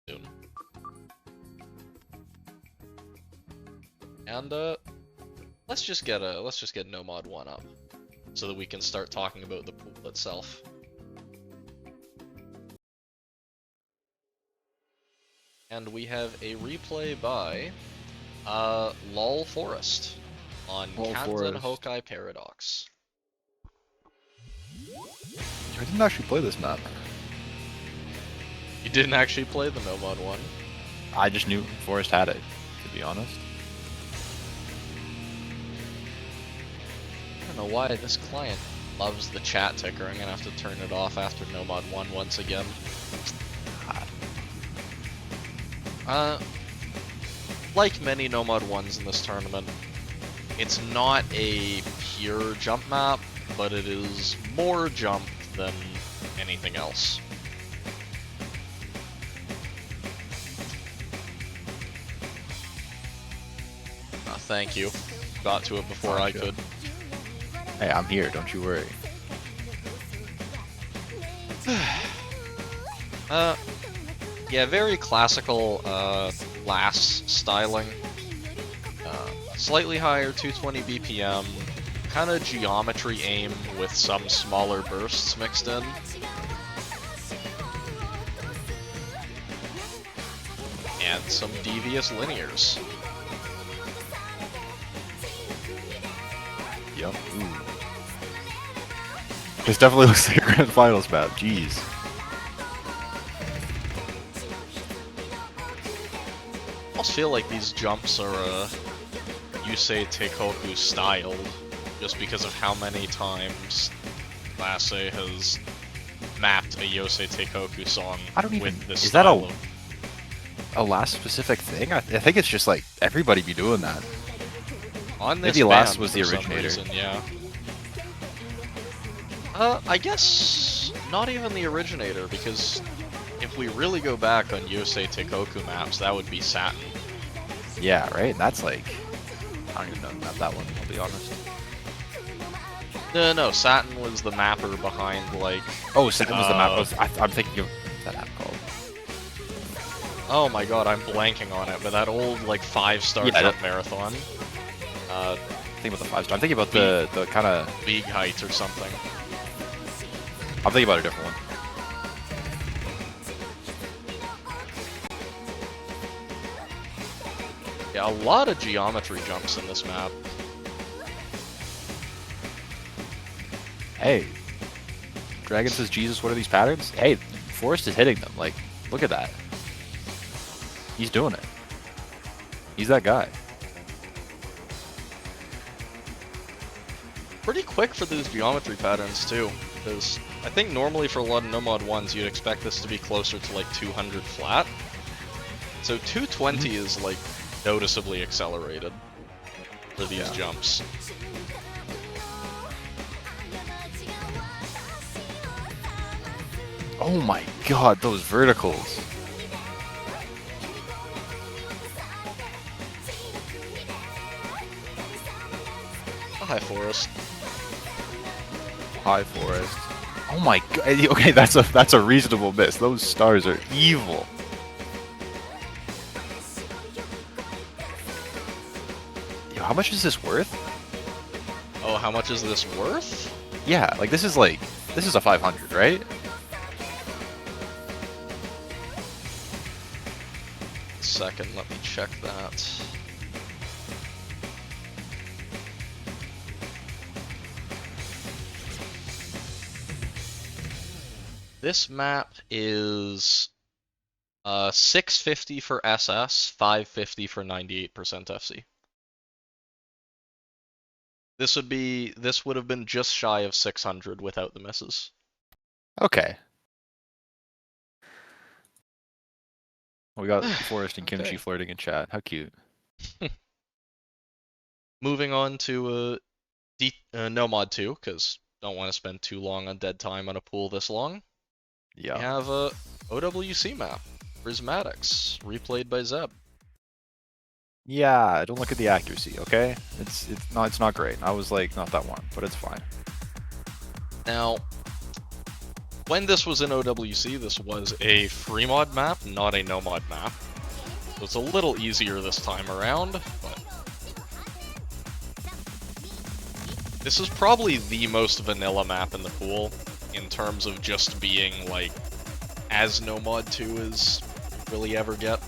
soon. And let's just get No Mod 1 up so that we can start talking about the pool itself. And we have a replay by Lol Forest on Kanzen Hokai Paradox. I didn't actually play this map. You didn't actually play the No Mod 1? I just knew Forest had it, to be honest. I don't know why this client loves the chat ticker. I'm gonna have to turn it off after No Mod 1 once again. Like many No Mod 1s in this tournament, it's not a pure jump map, but it is more jump than anything else. Thank you. Got to it before I could. Hey, I'm here, don't you worry. Yeah, very classical lass styling. Slightly higher 220 BPM, kind of geometry aim with some smaller bursts mixed in. And some devious linears. Yep. Ooh. This definitely looks like a Grand Finals map, jeez. I almost feel like these jumps are Yusei Teikoku styled, just because of how many times Lasse has mapped a Yosei Teikoku song with this style. Is that a last specific thing? I think it's just like everybody be doing that. On this maybe last band, was the for some originator. reason, yeah. I guess not even the originator, because if we really go back on Yosei Teikoku maps, that would be Satin. Yeah, right? That's like... I don't even know about that one, I'll be honest. No, Satin was the mapper behind, like... Oh, Satin was the map. I'm thinking of... What's that app called? Oh my god, I'm blanking on it, but that old, like, 5-star jump marathon. I'm thinking about the 5-star. I'm thinking about the kind of... League height or something. I'm thinking about a different one. Yeah, a lot of geometry jumps in this map. Hey. Dragon says, Jesus, what are these patterns? Hey, Forest is hitting them. Like, look at that. He's doing it. He's that guy. Pretty quick for these geometry patterns, too. Because I think normally for a lot of No Mod 1s, you'd expect this to be closer to, like, 200 flat. So 220 is, like, noticeably accelerated for these jumps. Oh my god, those verticals. Hi, Forest. Hi, Forest. Oh my god. Okay, that's a reasonable miss. Those stars are evil. Yo, how much is this worth? Oh, how much is this worth? Yeah, like this is a 500, right? Second, let me check that. This map is 650 for SS, 550 for 98% FC. This would have been just shy of 600 without the misses. Okay. We got Forest and Kimchi flirting in chat. How cute. Moving on to No Mod 2, because don't want to spend too long on dead time on a pool this long. Yeah. We have a OWC map, Prismatics, replayed by Zeb. Yeah, don't look at the accuracy, okay? It's not great. I was like, not that one, but it's fine. Now, When this was in OWC, this was a free mod map, not a no mod map. So it's a little easier this time around, but this is probably the most vanilla map in the pool in terms of just being like as no mod 2 as really ever get.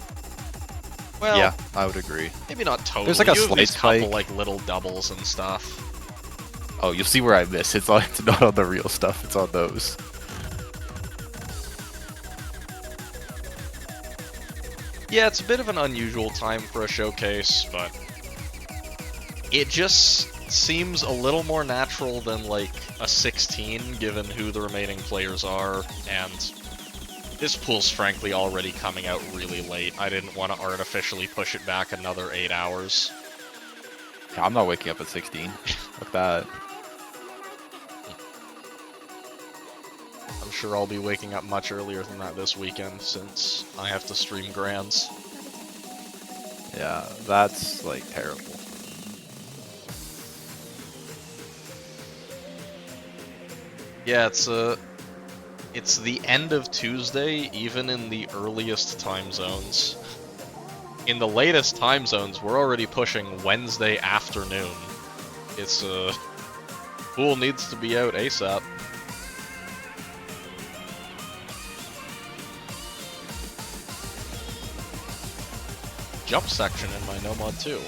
Well, Yeah, I would agree. maybe not totally. There's like a You have slight these couple spike. like little doubles and stuff. Oh, you'll see where I miss. It's not on the real stuff. It's on those. Yeah, it's a bit of an unusual time for a showcase, but it just seems a little more natural than like a 16, given who the remaining players are, and this pool's frankly already coming out really late. I didn't want to artificially push it back another 8 hours. Yeah, I'm not waking up at 16. Look at that. I'm sure I'll be waking up much earlier than that this weekend, since I have to stream Grands. Yeah, that's like terrible. Yeah, it's the end of Tuesday, even in the earliest time zones. In the latest time zones, we're already pushing Wednesday afternoon. It's, pool needs to be out ASAP. Jump section in my no mod 2.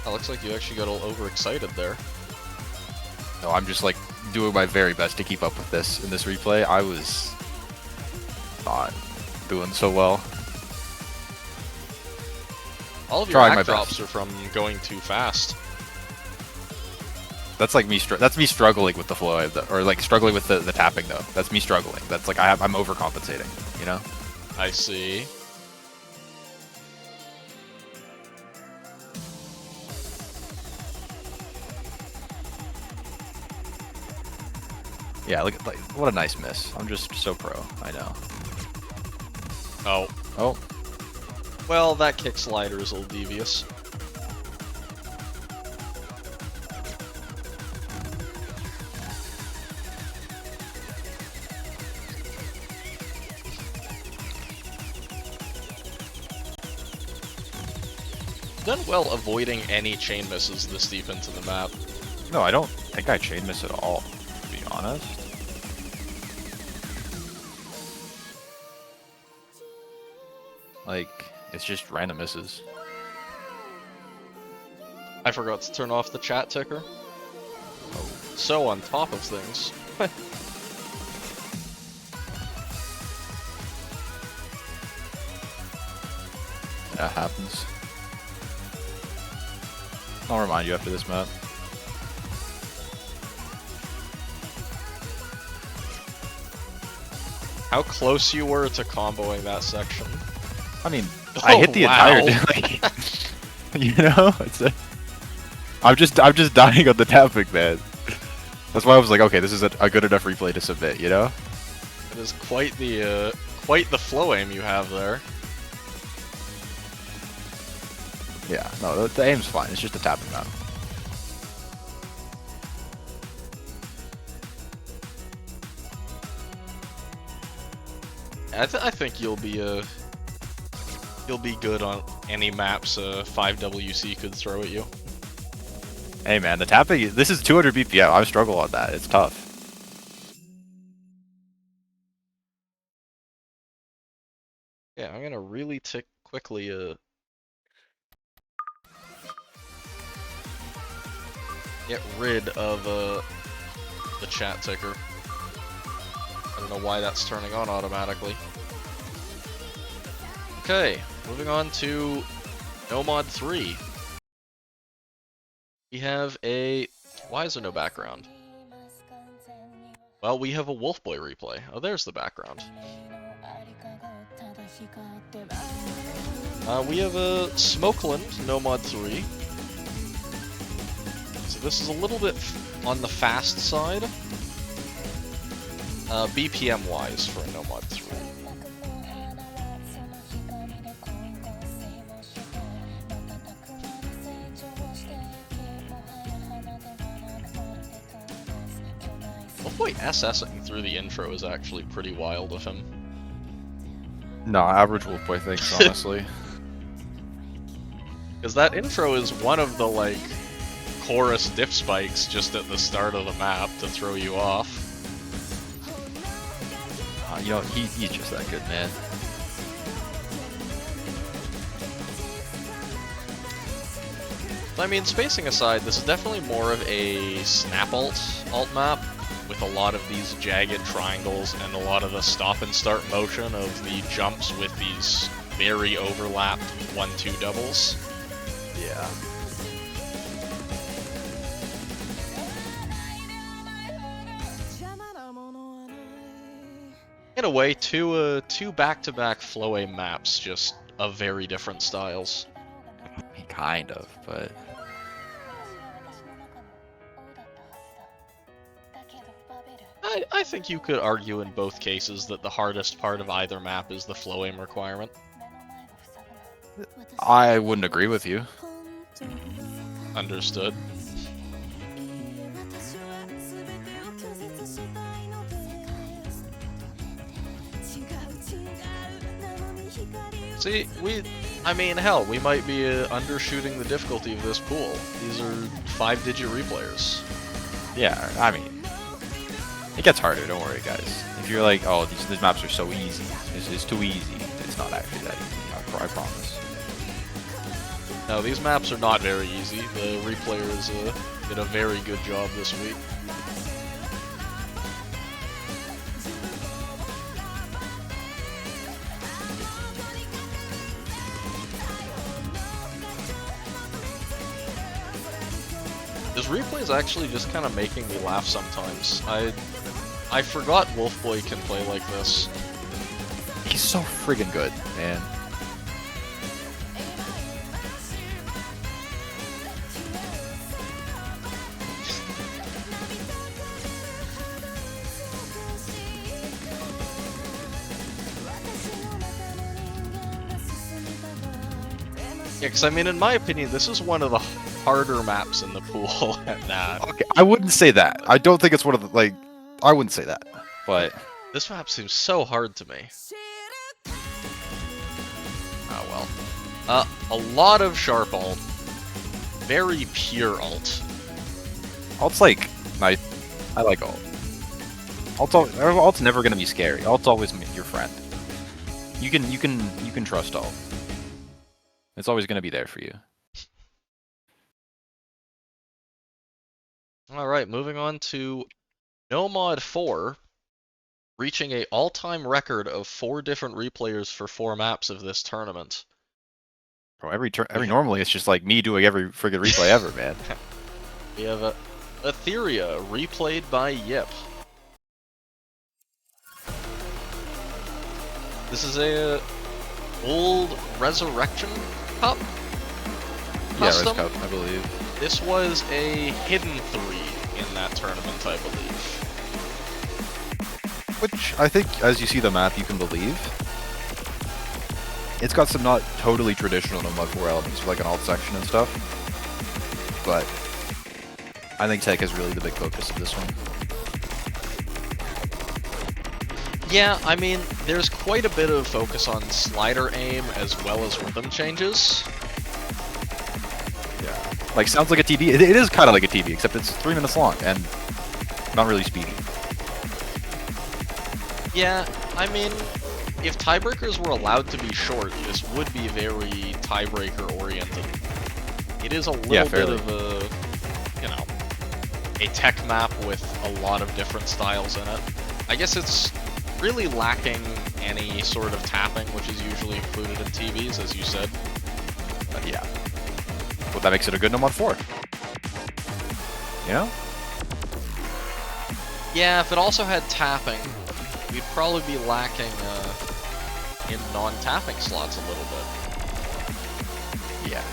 Oh, looks like you actually got a little overexcited there. No, I'm just like doing my very best to keep up with this in this replay. I was not doing so well. All of your Trying my act drops best. are from going too fast. That's like me. That's me struggling with the flow, or like struggling with the tapping though. That's me struggling. That's like I'm overcompensating. You know. I see. Yeah. Look, like what a nice miss. I'm just so pro. I know. Oh. Oh. Well, that kick slider is a little devious. Done well avoiding any chain misses this deep into the map. No, I don't think I chain miss at all. To be honest. Like it's just random misses. I forgot to turn off the chat ticker. Oh. So on top of things. That happens. I'll remind you after this map. How close you were to comboing that section. I mean, I hit the entire wow. like, you know, I'm just dying on the tapping, man. That's why I was like, okay, this is a good enough replay to submit, you know? It is quite the flow aim you have there. Yeah, no, the aim's fine. It's just a tapping map. I think you'll be good on any maps 5WC could throw at you. Hey, man, the tapping. This is 200 BPM. I struggle on that. It's tough. Yeah, I'm gonna really quickly get rid of the chat ticker. I don't know why that's turning on automatically. Okay, moving on to No Mod 3. We have a... Why is there no background? Well, we have a Wolf Boy replay. Oh, there's the background. We have a Smokeland No Mod 3. So this is a little bit on the fast side. BPM-wise for a No Mod 3. Wolfboy SSing through the intro is actually pretty wild of him. No, average Wolfboy thinks, honestly. Because that intro is one of the, like, chorus diff spikes just at the start of the map to throw you off. You know, he's just that good, man. I mean, spacing aside, this is definitely more of a snap alt map, with a lot of these jagged triangles and a lot of the stop and start motion of the jumps with these very overlapped 1-2 doubles. Yeah. In a way, two back-to-back flow maps, just of very different styles. Kind of, but... I think you could argue in both cases that the hardest part of either map is the flow aim requirement. I wouldn't agree with you. Understood. See, I mean, hell, we might be undershooting the difficulty of this pool. These are 5-digit replayers. Yeah, I mean, it gets harder, don't worry, guys. If you're like, oh, these maps are so easy, it's too easy, it's not actually that easy, I promise. No, these maps are not very easy. The replayers did a very good job this week. This replay is actually just kind of making me laugh sometimes. I forgot Wolfboy can play like this. He's so friggin' good, man. Yeah, because I mean, in my opinion, this is one of the harder maps in the pool at that. Okay, I wouldn't say that. I don't think it's one of the, like, I wouldn't say that, but... This map seems so hard to me. Oh well. A lot of sharp ult. Very pure ult. Alt's like, I like ult. Alt's never gonna be scary. Alt's always your friend. You can trust ult. It's always gonna be there for you. Alright, moving on to Nomod 4, reaching a all-time record of 4 different replayers for 4 maps of this tournament. Bro, every normally it's just like me doing every friggin' replay ever, man. We have Etheria, replayed by Yip. This is a old Resurrection Cup Res custom. Cup, I believe. This was a hidden 3 in that tournament, I believe. Which, I think, as you see the map, you can believe. It's got some not totally traditional Nomad 4 elements, like an alt section and stuff. But I think tech is really the big focus of this one. Yeah, I mean, there's quite a bit of focus on slider aim as well as rhythm changes. Yeah. Like, sounds like a TV. It is kind of like a TV, except it's 3 minutes long and not really speedy. Yeah, I mean, if tiebreakers were allowed to be short, this would be very tiebreaker oriented. It is a little bit of a, you know, a tech map with a lot of different styles in it. I guess it's really lacking any sort of tapping, which is usually included in TVs, as you said. But yeah. Well, that makes it a good Nomad 4. You know? Yeah, if it also had tapping, we'd probably be lacking in non-tapping slots a little bit. Yeah.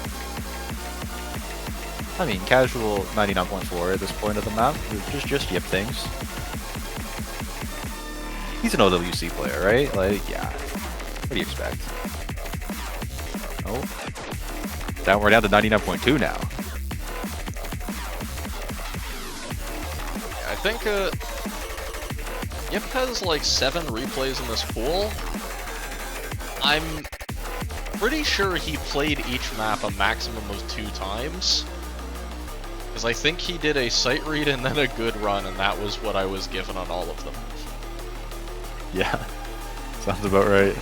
I mean, casual 99.4 at this point of the map, just Yip things. He's an OWC player, right? Like, yeah. What do you expect? Oh. We're down to 99.2 now. I think Yip has like 7 replays in this pool. I'm pretty sure he played each map a maximum of 2 times. Because I think he did a sight read and then a good run, and that was what I was given on all of them. Yeah, sounds about right.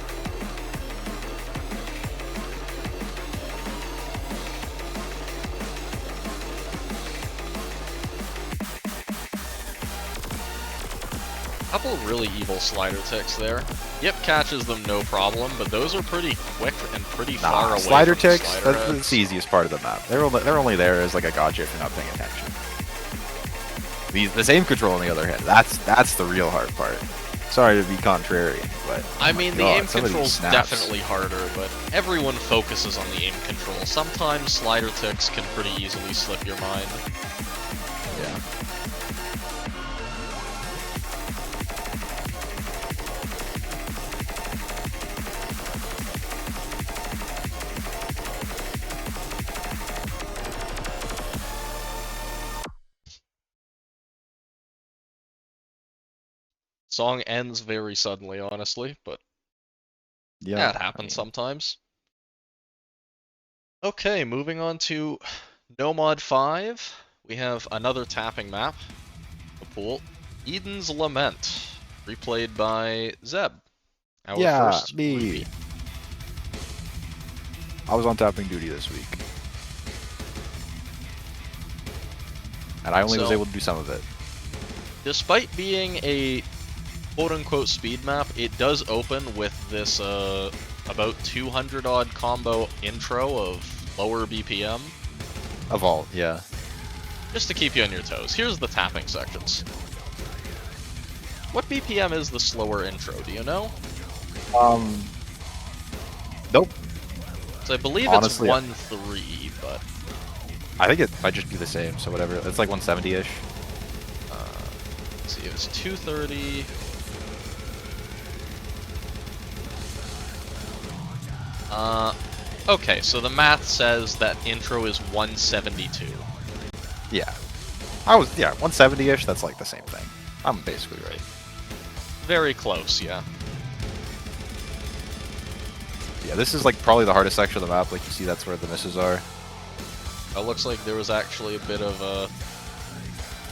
Couple really evil slider ticks there. Yip catches them no problem, but those are pretty quick and pretty far away Slider from ticks, the slider that's the easiest part of the map. They're only there as like a gotcha if you're not paying attention. The aim control, on the other hand, that's the real hard part. Sorry to be contrary, but I mean, the aim control's definitely harder, but everyone focuses on the aim control. Sometimes slider ticks can pretty easily slip your mind. Yeah. Song ends very suddenly, honestly, but yeah, it happens sometimes. Okay, moving on to Nomad 5. We have another tapping map, Mappool. Eden's Lament, replayed by Zeb. Our first me. repeat. I was on tapping duty this week. And I only was able to do some of it. Despite being a quote-unquote speed map, it does open with this about 200 odd combo intro of lower BPM. Evolve, yeah. Just to keep you on your toes. Here's the tapping sections. What BPM is the slower intro, do you know? Nope. So I believe Honestly, it's 1-3, but... I think it might just be the same, so whatever. It's like 170-ish. Let's see, it was 230... okay, so the math says that intro is 172. Yeah. 170-ish, that's like the same thing. I'm basically right. Very close, yeah. Yeah, this is like probably the hardest section of the map. Like you see, that's where the misses are. It looks like there was actually a bit of a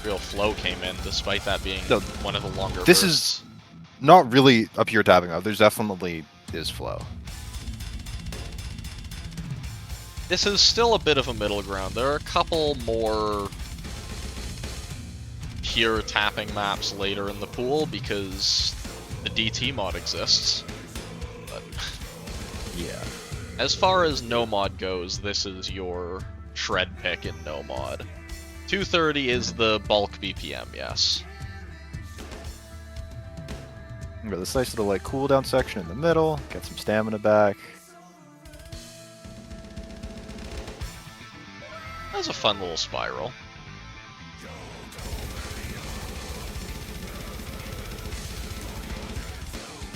real flow came in, despite that being one of the longer This bursts. is not really a pure tapping map. There's definitely is flow. This is still a bit of a middle ground. There are a couple more pure tapping maps later in the pool because the DT mod exists. But yeah. As far as no mod goes, this is your shred pick in no mod. 230 is the bulk BPM, yes. We got this nice little like cooldown section in the middle. Get some stamina back. That's a fun little spiral.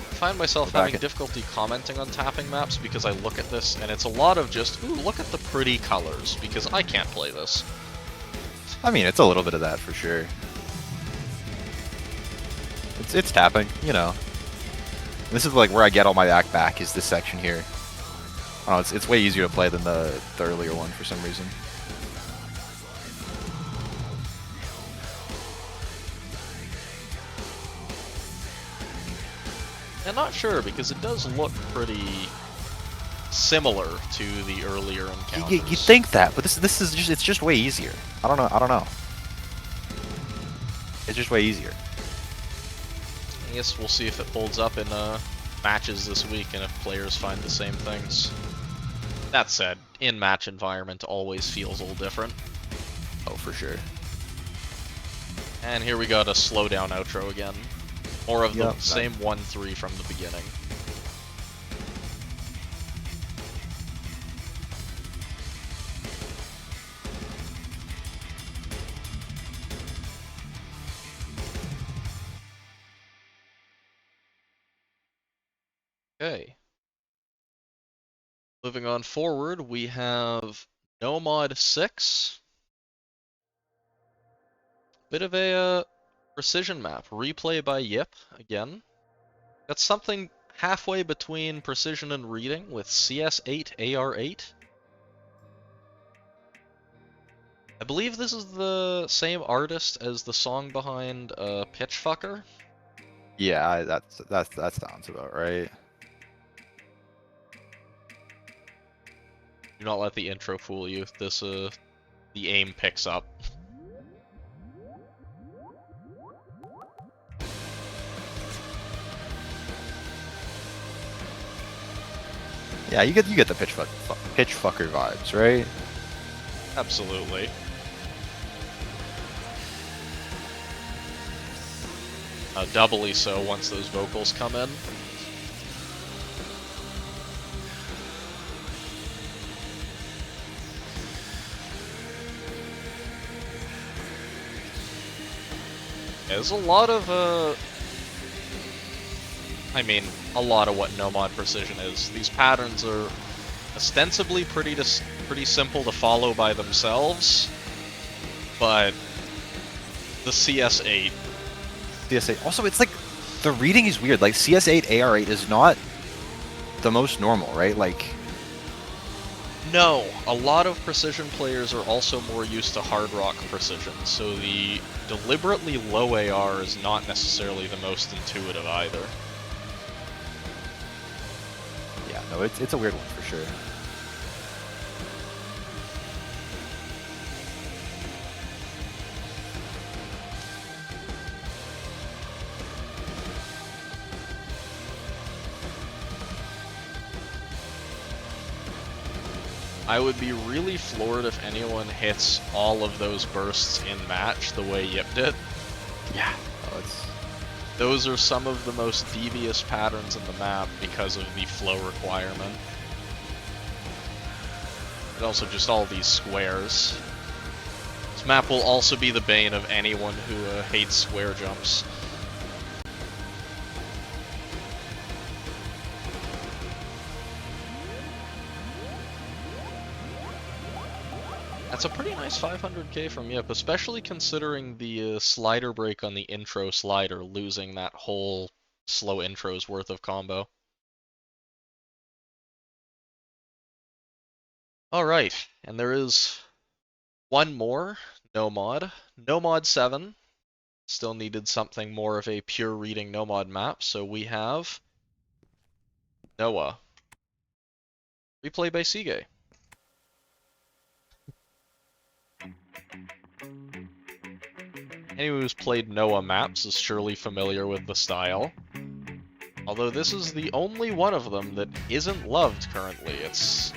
I find myself having difficulty commenting on tapping maps because I look at this and it's a lot of just, ooh, look at the pretty colors, because I can't play this. I mean, it's a little bit of that for sure. It's tapping, you know. This is like where I get all my act back, is this section here. I don't know, it's way easier to play than the earlier one for some reason. I'm not sure, because it does look pretty similar to the earlier encounters. You think that, but this is just, it's just way easier. I don't know. It's just way easier. I guess we'll see if it holds up in matches this week and if players find the same things. That said, in-match environment always feels a little different. Oh, for sure. And here we got a slow down outro again. More of the same 1-3 from the beginning. Okay. Moving on forward, we have Nomad 6. Bit of a Precision map, replay by Yip, again. That's something halfway between precision and reading with CS8 AR8. I believe this is the same artist as the song behind Pitchfucker. Yeah, that sounds about right. Do not let the intro fool you. This the aim picks up. Yeah, you get the pitchfucker vibes, right? Absolutely. Doubly so once those vocals come in. There's a lot of, I mean, a lot of what no-mod precision is. These patterns are ostensibly pretty simple to follow by themselves, but the CS8. CS8. Also, it's like, the reading is weird. Like, CS8 AR8 is not the most normal, right? Like... No, a lot of precision players are also more used to hard rock precision, so the deliberately low AR is not necessarily the most intuitive either. Yeah, no, it's a weird one for sure. I would be really floored if anyone hits all of those bursts in match the way Yip did. Yeah. Those are some of the most devious patterns in the map because of the flow requirement. And also just all these squares. This map will also be the bane of anyone who hates square jumps. That's a pretty nice 500k from Yip, especially considering the slider break on the intro slider, losing that whole slow intro's worth of combo. Alright, and there is one more, no mod. No mod 7. Still needed something more of a pure reading no mod map, so we have Noah. Replay by Sige. Anyone who's played Noah maps is surely familiar with the style. Although this is the only one of them that isn't loved currently. It's,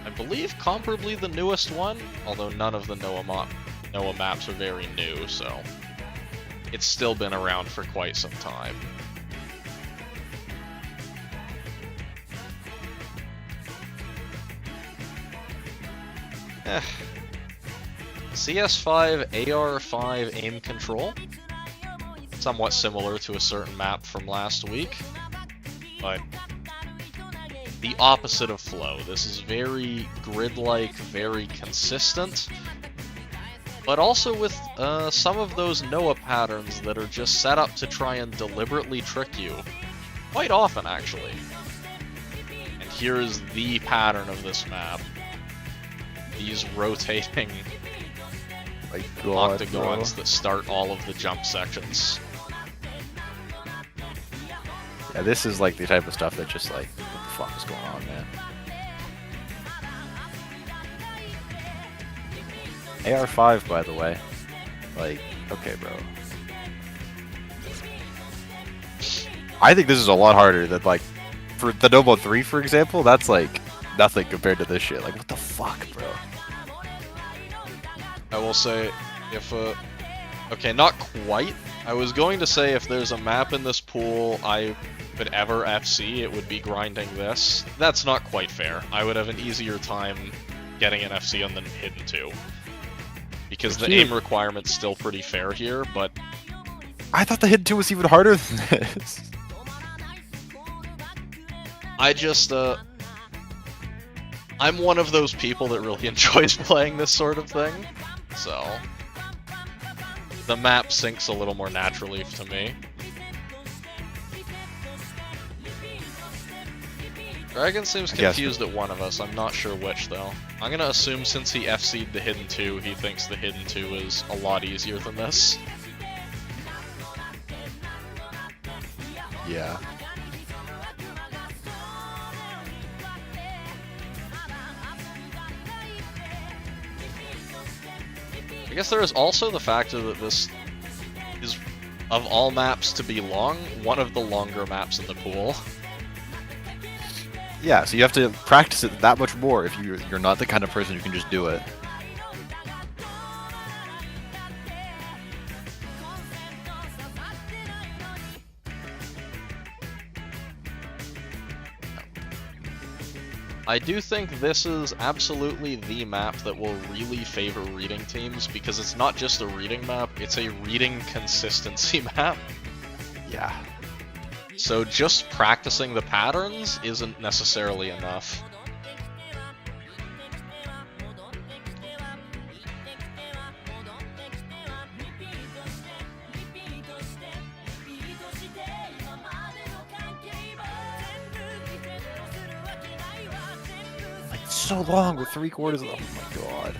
I believe, comparably the newest one, although none of the Noah maps are very new, so it's still been around for quite some time. CS5 AR5 aim control. Somewhat similar to a certain map from last week, but the opposite of flow. This is very grid-like, very consistent, but also with some of those Noah patterns that are just set up to try and deliberately trick you. Quite often, actually. And here is the pattern of this map. These rotating octagons that start all of the jump sections. Yeah, this is like the type of stuff that just like, what the fuck is going on, man? AR5, by the way. Like, okay, bro. I think this is a lot harder than, like, for the Noble 3, for example, that's like nothing compared to this shit. Like, what the fuck, bro? I will say, if okay, not quite. I was going to say if there's a map in this pool I could ever FC, it would be grinding this. That's not quite fair. I would have an easier time getting an FC on the Hidden 2. Because the aim requirement's still pretty fair here, but... I thought the Hidden 2 was even harder than this. I just, I'm one of those people that really enjoys playing this sort of thing, so... the map syncs a little more naturally to me. Dragon seems confused at one of us. I'm not sure which, though. I'm gonna assume since he FC'd the Hidden 2, he thinks the Hidden 2 is a lot easier than this. Yeah. I guess there is also the factor that this is, of all maps to be long, one of the longer maps in the pool. Yeah, so you have to practice it that much more if you're not the kind of person who can just do it. I do think this is absolutely the map that will really favor reading teams, because it's not just a reading map, it's a reading consistency map. Yeah. So just practicing the patterns isn't necessarily enough. It's so long with 3/4 of. Oh my god.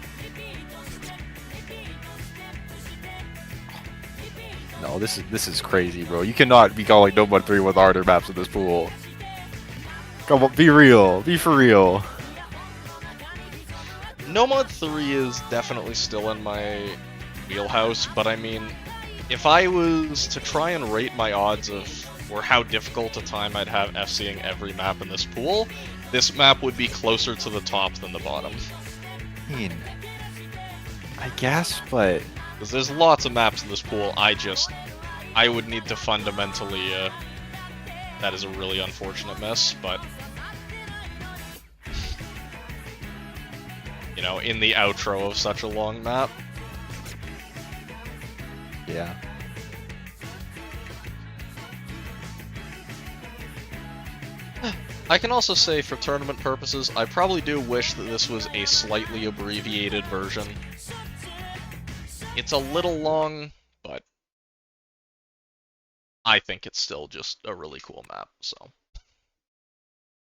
No, this is crazy, bro. You cannot be calling no 3 with harder maps in this pool. Come on, be real. Be for real. No Mod 3 is definitely still in my wheelhouse, but I mean, if I was to try and rate my odds of or how difficult a time I'd have FCing every map in this pool, this map would be closer to the top than the bottom. I guess, but Because there's lots of maps in this pool, I would need to fundamentally, that is a really unfortunate miss, but, you know, in the outro of such a long map. yeah. I can also say, for tournament purposes, I probably do wish that this was a slightly abbreviated version. It's a little long, but I think it's still just a really cool map, so.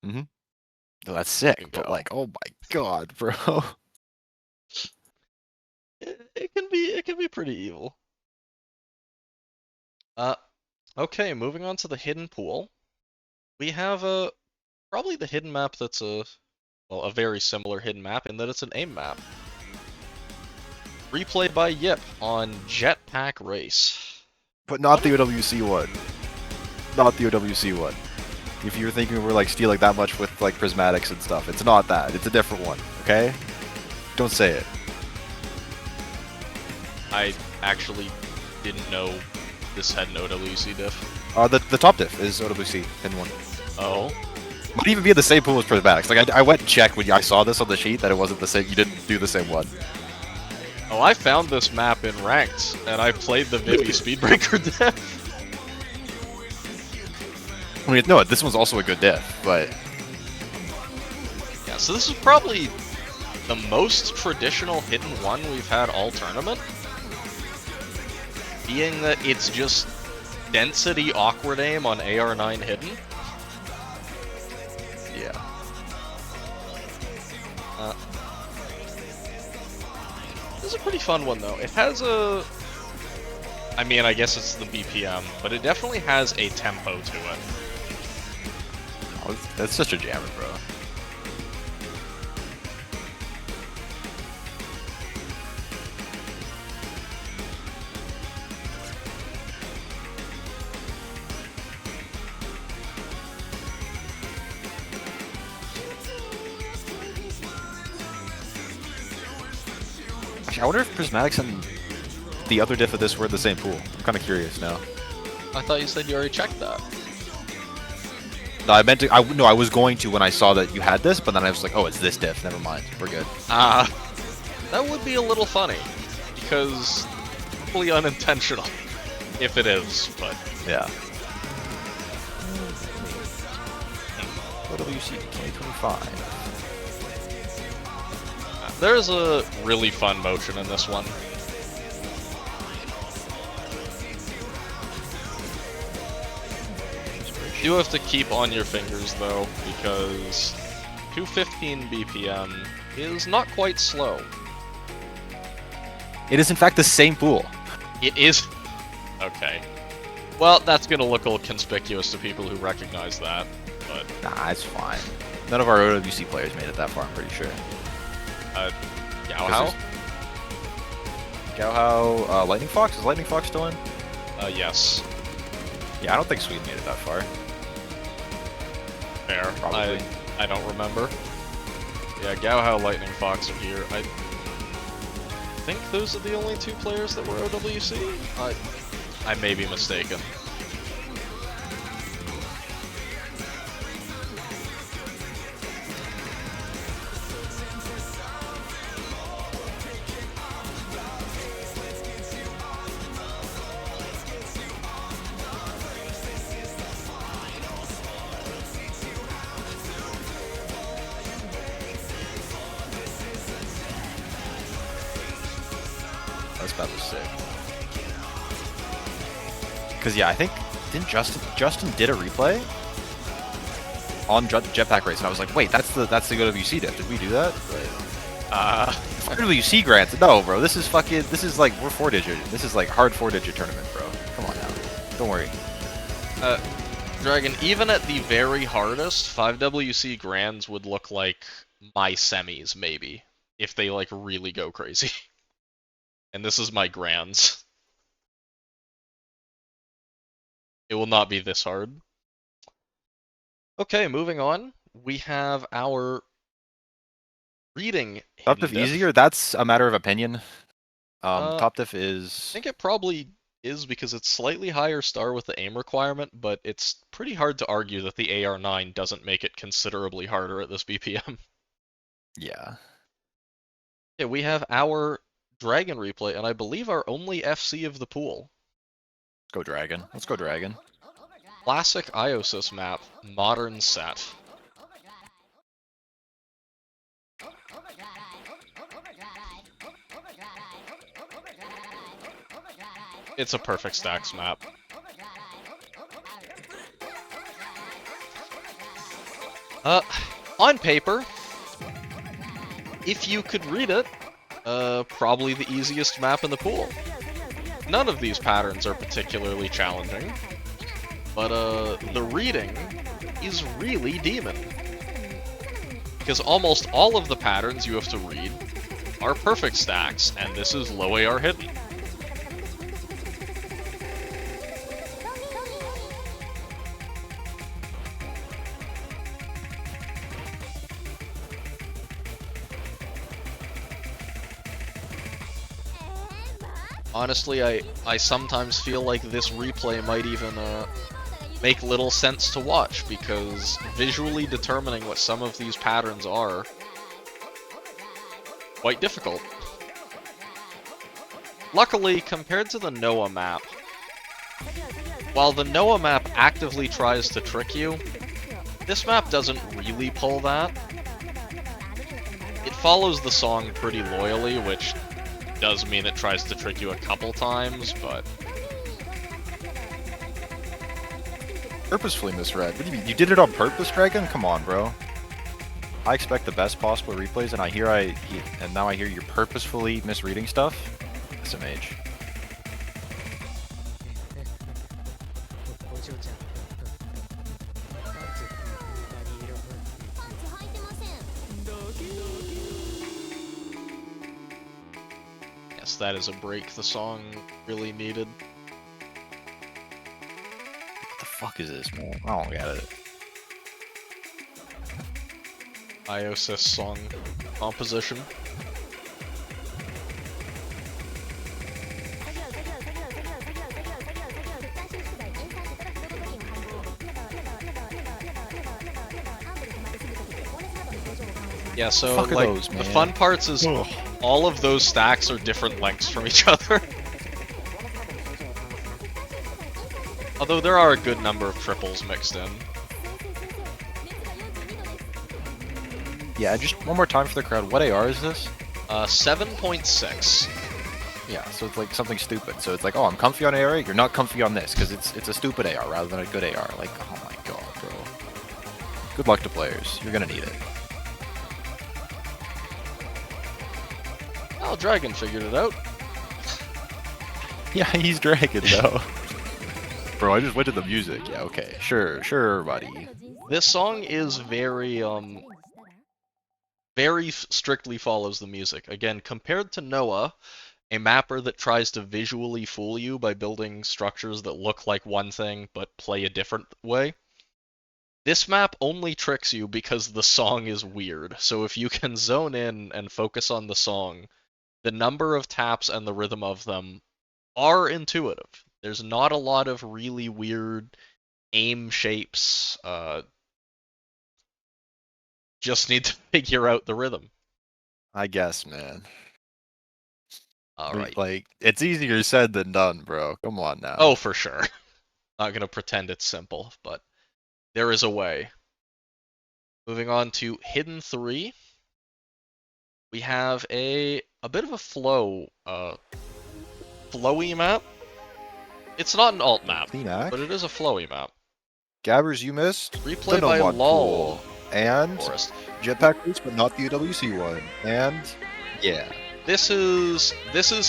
No, that's sick, but like, oh my god, bro. It can be pretty evil. Okay, moving on to the hidden pool. We have probably the hidden map that's a very similar hidden map in that it's an aim map. Replay by Yip on Jetpack Race. But not the OWC one. Not the OWC one. If you were thinking we're like stealing that much with like prismatics and stuff, it's not that. It's a different one, okay? Don't say it. I actually didn't know this had an OWC diff. The top diff is OWC hidden one. Oh. Might even be in the same pool as prismatics. Like I went and checked when I saw this on the sheet that it wasn't the same. You didn't do the same one. Oh, I found this map in Ranked, and I played the Vivi Speedbreaker diff. I mean, no, this one's also a good diff, but Yeah, so this is probably the most traditional hidden one we've had all tournament. Being that it's just density awkward aim on AR9 hidden. yeah. This is a pretty fun one, though. It has a... I mean, I guess it's the BPM, but it definitely has a tempo to it. Oh, that's such a jammer, bro. I wonder if Prismatics and the other diff of this were in the same pool. I'm kind of curious now. I thought you said you already checked that. No, I meant to. No, I was going to when I saw that you had this, but then I was like, oh, it's this diff. Never mind. We're good. That would be a little funny, because probably unintentional, if it is, but... Yeah. OWC 2025. There's a really fun motion in this one. do have to keep on your fingers though, because 215 BPM is not quite slow. It is in fact the same pool. It is. Okay. Well, that's gonna look a little conspicuous to people who recognize that, but Nah, it's fine. None of our OWC players made it that far, I'm pretty sure. Gauhao? Gauhao, Lightning Fox? Is Lightning Fox still in? Yes. Yeah, I don't think Sweden made it that far. Fair. Probably. I don't remember. Yeah, Gauhao, Lightning Fox are here. I think those are the only two players that were OWC? I may be mistaken. That's about the sick. Cause yeah, I think didn't Justin did a replay on Jetpack Race, and I was like, wait, that's the OWC diff. Did we do that? OWC grants? No, bro. This is like we're 4-digit. This is like hard 4-digit tournament, bro. Come on now. Don't worry. Dragon, even at the very hardest, 5WC grands would look like my semis, maybe, if they like really go crazy. And this is my grands. It will not be this hard. Okay, moving on. We have our reading. Top diff easier? That's a matter of opinion. Top diff I is... think it probably is because it's slightly higher star with the aim requirement, but it's pretty hard to argue that the AR9 doesn't make it considerably harder at this BPM. Yeah. Yeah, we have our Dragon replay, and I believe our only FC of the pool. Go Dragon. Let's go Dragon. Classic Iosis map, modern set. It's a perfect stacks map. On paper, if you could read it, probably the easiest map in the pool. None of these patterns are particularly challenging, but the reading is really demon. Because almost all of the patterns you have to read are perfect stacks, and this is low AR hidden. Honestly, I sometimes feel like this replay might even make little sense to watch, because visually determining what some of these patterns are quite difficult. Luckily, compared to the Noah map, while the Noah map actively tries to trick you, this map doesn't really pull that. It follows the song pretty loyally, which does mean it tries to trick you a couple times, but... Purposefully misread. What do you mean? You did it on purpose, Dragon? Come on, bro. I expect the best possible replays, and now I hear you're purposefully misreading stuff? SMH. Yes, that is a break the song really needed. What the fuck is this, man? I don't get it. Iosis song composition. Yeah, so Fuck are like those, the man? fun parts is all of those stacks are different lengths from each other. Although there are a good number of triples mixed in. Yeah, just one more time for the crowd. What AR is this? 7.6. Yeah, so it's like something stupid. So it's like, oh, I'm comfy on AR. You're not comfy on this because it's a stupid AR rather than a good AR. Like, oh my god. Good luck to players. You're gonna need it. Oh, Dragon figured it out. Yeah, he's Dragon though. Bro, I just went to the music. Yeah, okay. Sure, buddy. This song is very strictly follows the music. Again, compared to Noah, a mapper that tries to visually fool you by building structures that look like one thing but play a different way. This map only tricks you because the song is weird. So if you can zone in and focus on the song, the number of taps and the rhythm of them are intuitive. There's not a lot of really weird aim shapes. Just need to figure out the rhythm. I guess, man. All right. Like, it's easier said than done, bro. Come on now. Oh, for sure. Not gonna pretend it's simple, but there is a way. Moving on to Hidden 3. We have a bit of a flowy map. It's not an alt map, Cleanak. but it is a flowy map. Gabbers, you missed. Replay the by Nomad LOL. Pool. And Forest. Jetpack Boost, but not the UWC one. And yeah. This is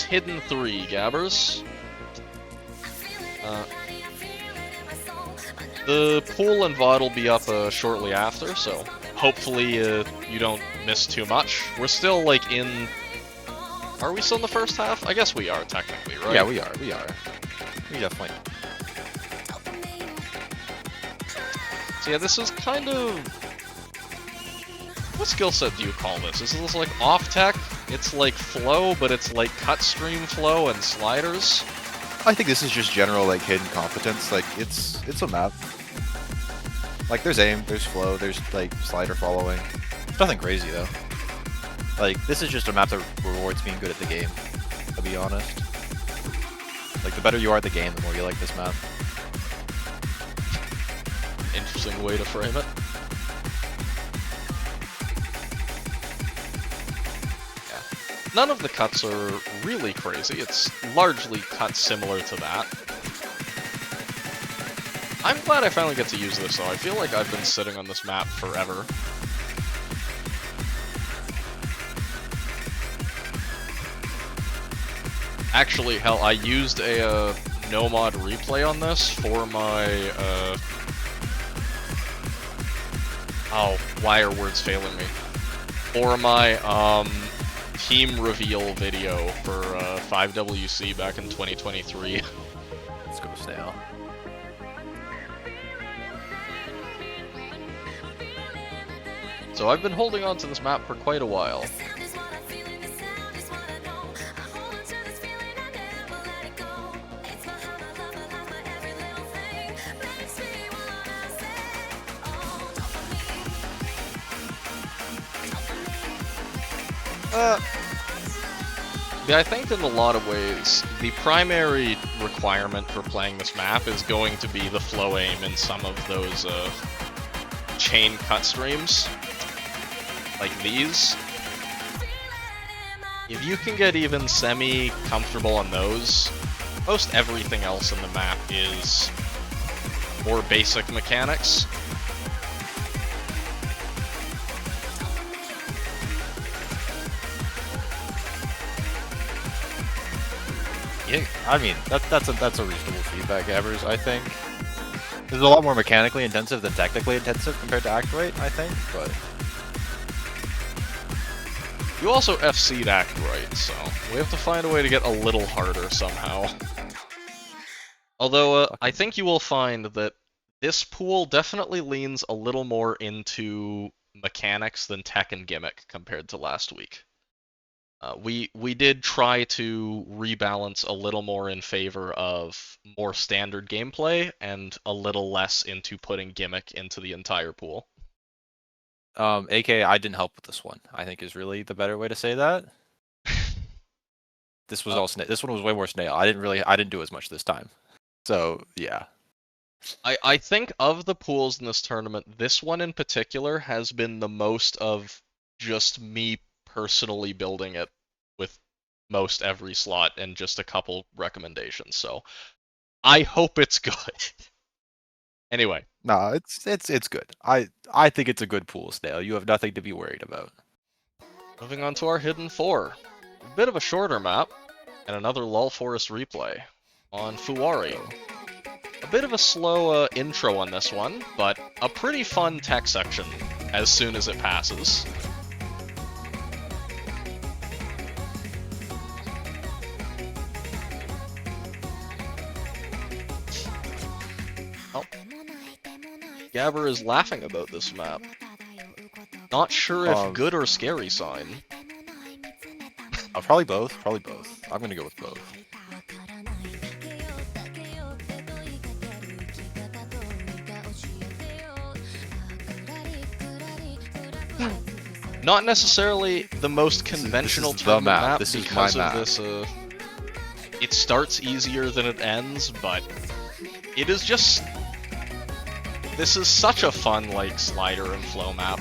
Hidden 3, Gabbers. The pool and VOD will be up shortly after, so hopefully you don't miss too much. We're still like in. Are we still in the first half? I guess we are technically, right? Yeah, we are. We definitely. So yeah, this is kind of. What skill set do you call this? Is this like off tech? It's like flow, but it's like cut stream flow and sliders. I think this is just general like hidden competence. Like it's a map. Like there's aim, there's flow, there's like slider following. Nothing crazy though. Like this is just a map that rewards being good at the game. To be honest. Like the better you are at the game, the more you like this map. Interesting way to frame it. None of the cuts are really crazy. It's largely cut similar to that. I'm glad I finally get to use this, though. I feel like I've been sitting on this map forever. Actually, hell, I used a no-mod replay on this for my, Oh, why are words failing me? For my, team reveal video for 5WC back in 2023. Let's go stale. So I've been holding on to this map for quite a while. Yeah, I think in a lot of ways, the primary requirement for playing this map is going to be the flow aim in some of those chain cut streams, like these. If you can get even semi-comfortable on those, most everything else in the map is more basic mechanics. Yeah, I mean that's a reasonable feedback, Evers. I think this is a lot more mechanically intensive than technically intensive compared to Actuate, I think. But you also FC'd Actuate, so we have to find a way to get a little harder somehow. Although I think you will find that this pool definitely leans a little more into mechanics than tech and gimmick compared to last week. We did try to rebalance a little more in favor of more standard gameplay and a little less into putting gimmick into the entire pool. aka I didn't help with this one, I think is really the better way to say that. This was all snail. This one was way more snail. I didn't do as much this time. So yeah. I think of the pools in this tournament, this one in particular has been the most of just me personally building it with most every slot and just a couple recommendations. So I hope it's good. Anyway, No, it's good. I think it's a good pool, Snail. You have nothing to be worried about. moving on to our Hidden 4. A bit of a shorter map, and another Lull Forest replay on Fuwari. A bit of a slow intro on this one, but a pretty fun tech section as soon as it passes. Oh. Gabber is laughing about this map. Not sure if good or scary sign. Probably both. Probably both. I'm gonna go with both. Not necessarily the most conventional tournament map This is because my of this. It starts easier than it ends, but it is just. This is such a fun like slider and flow map.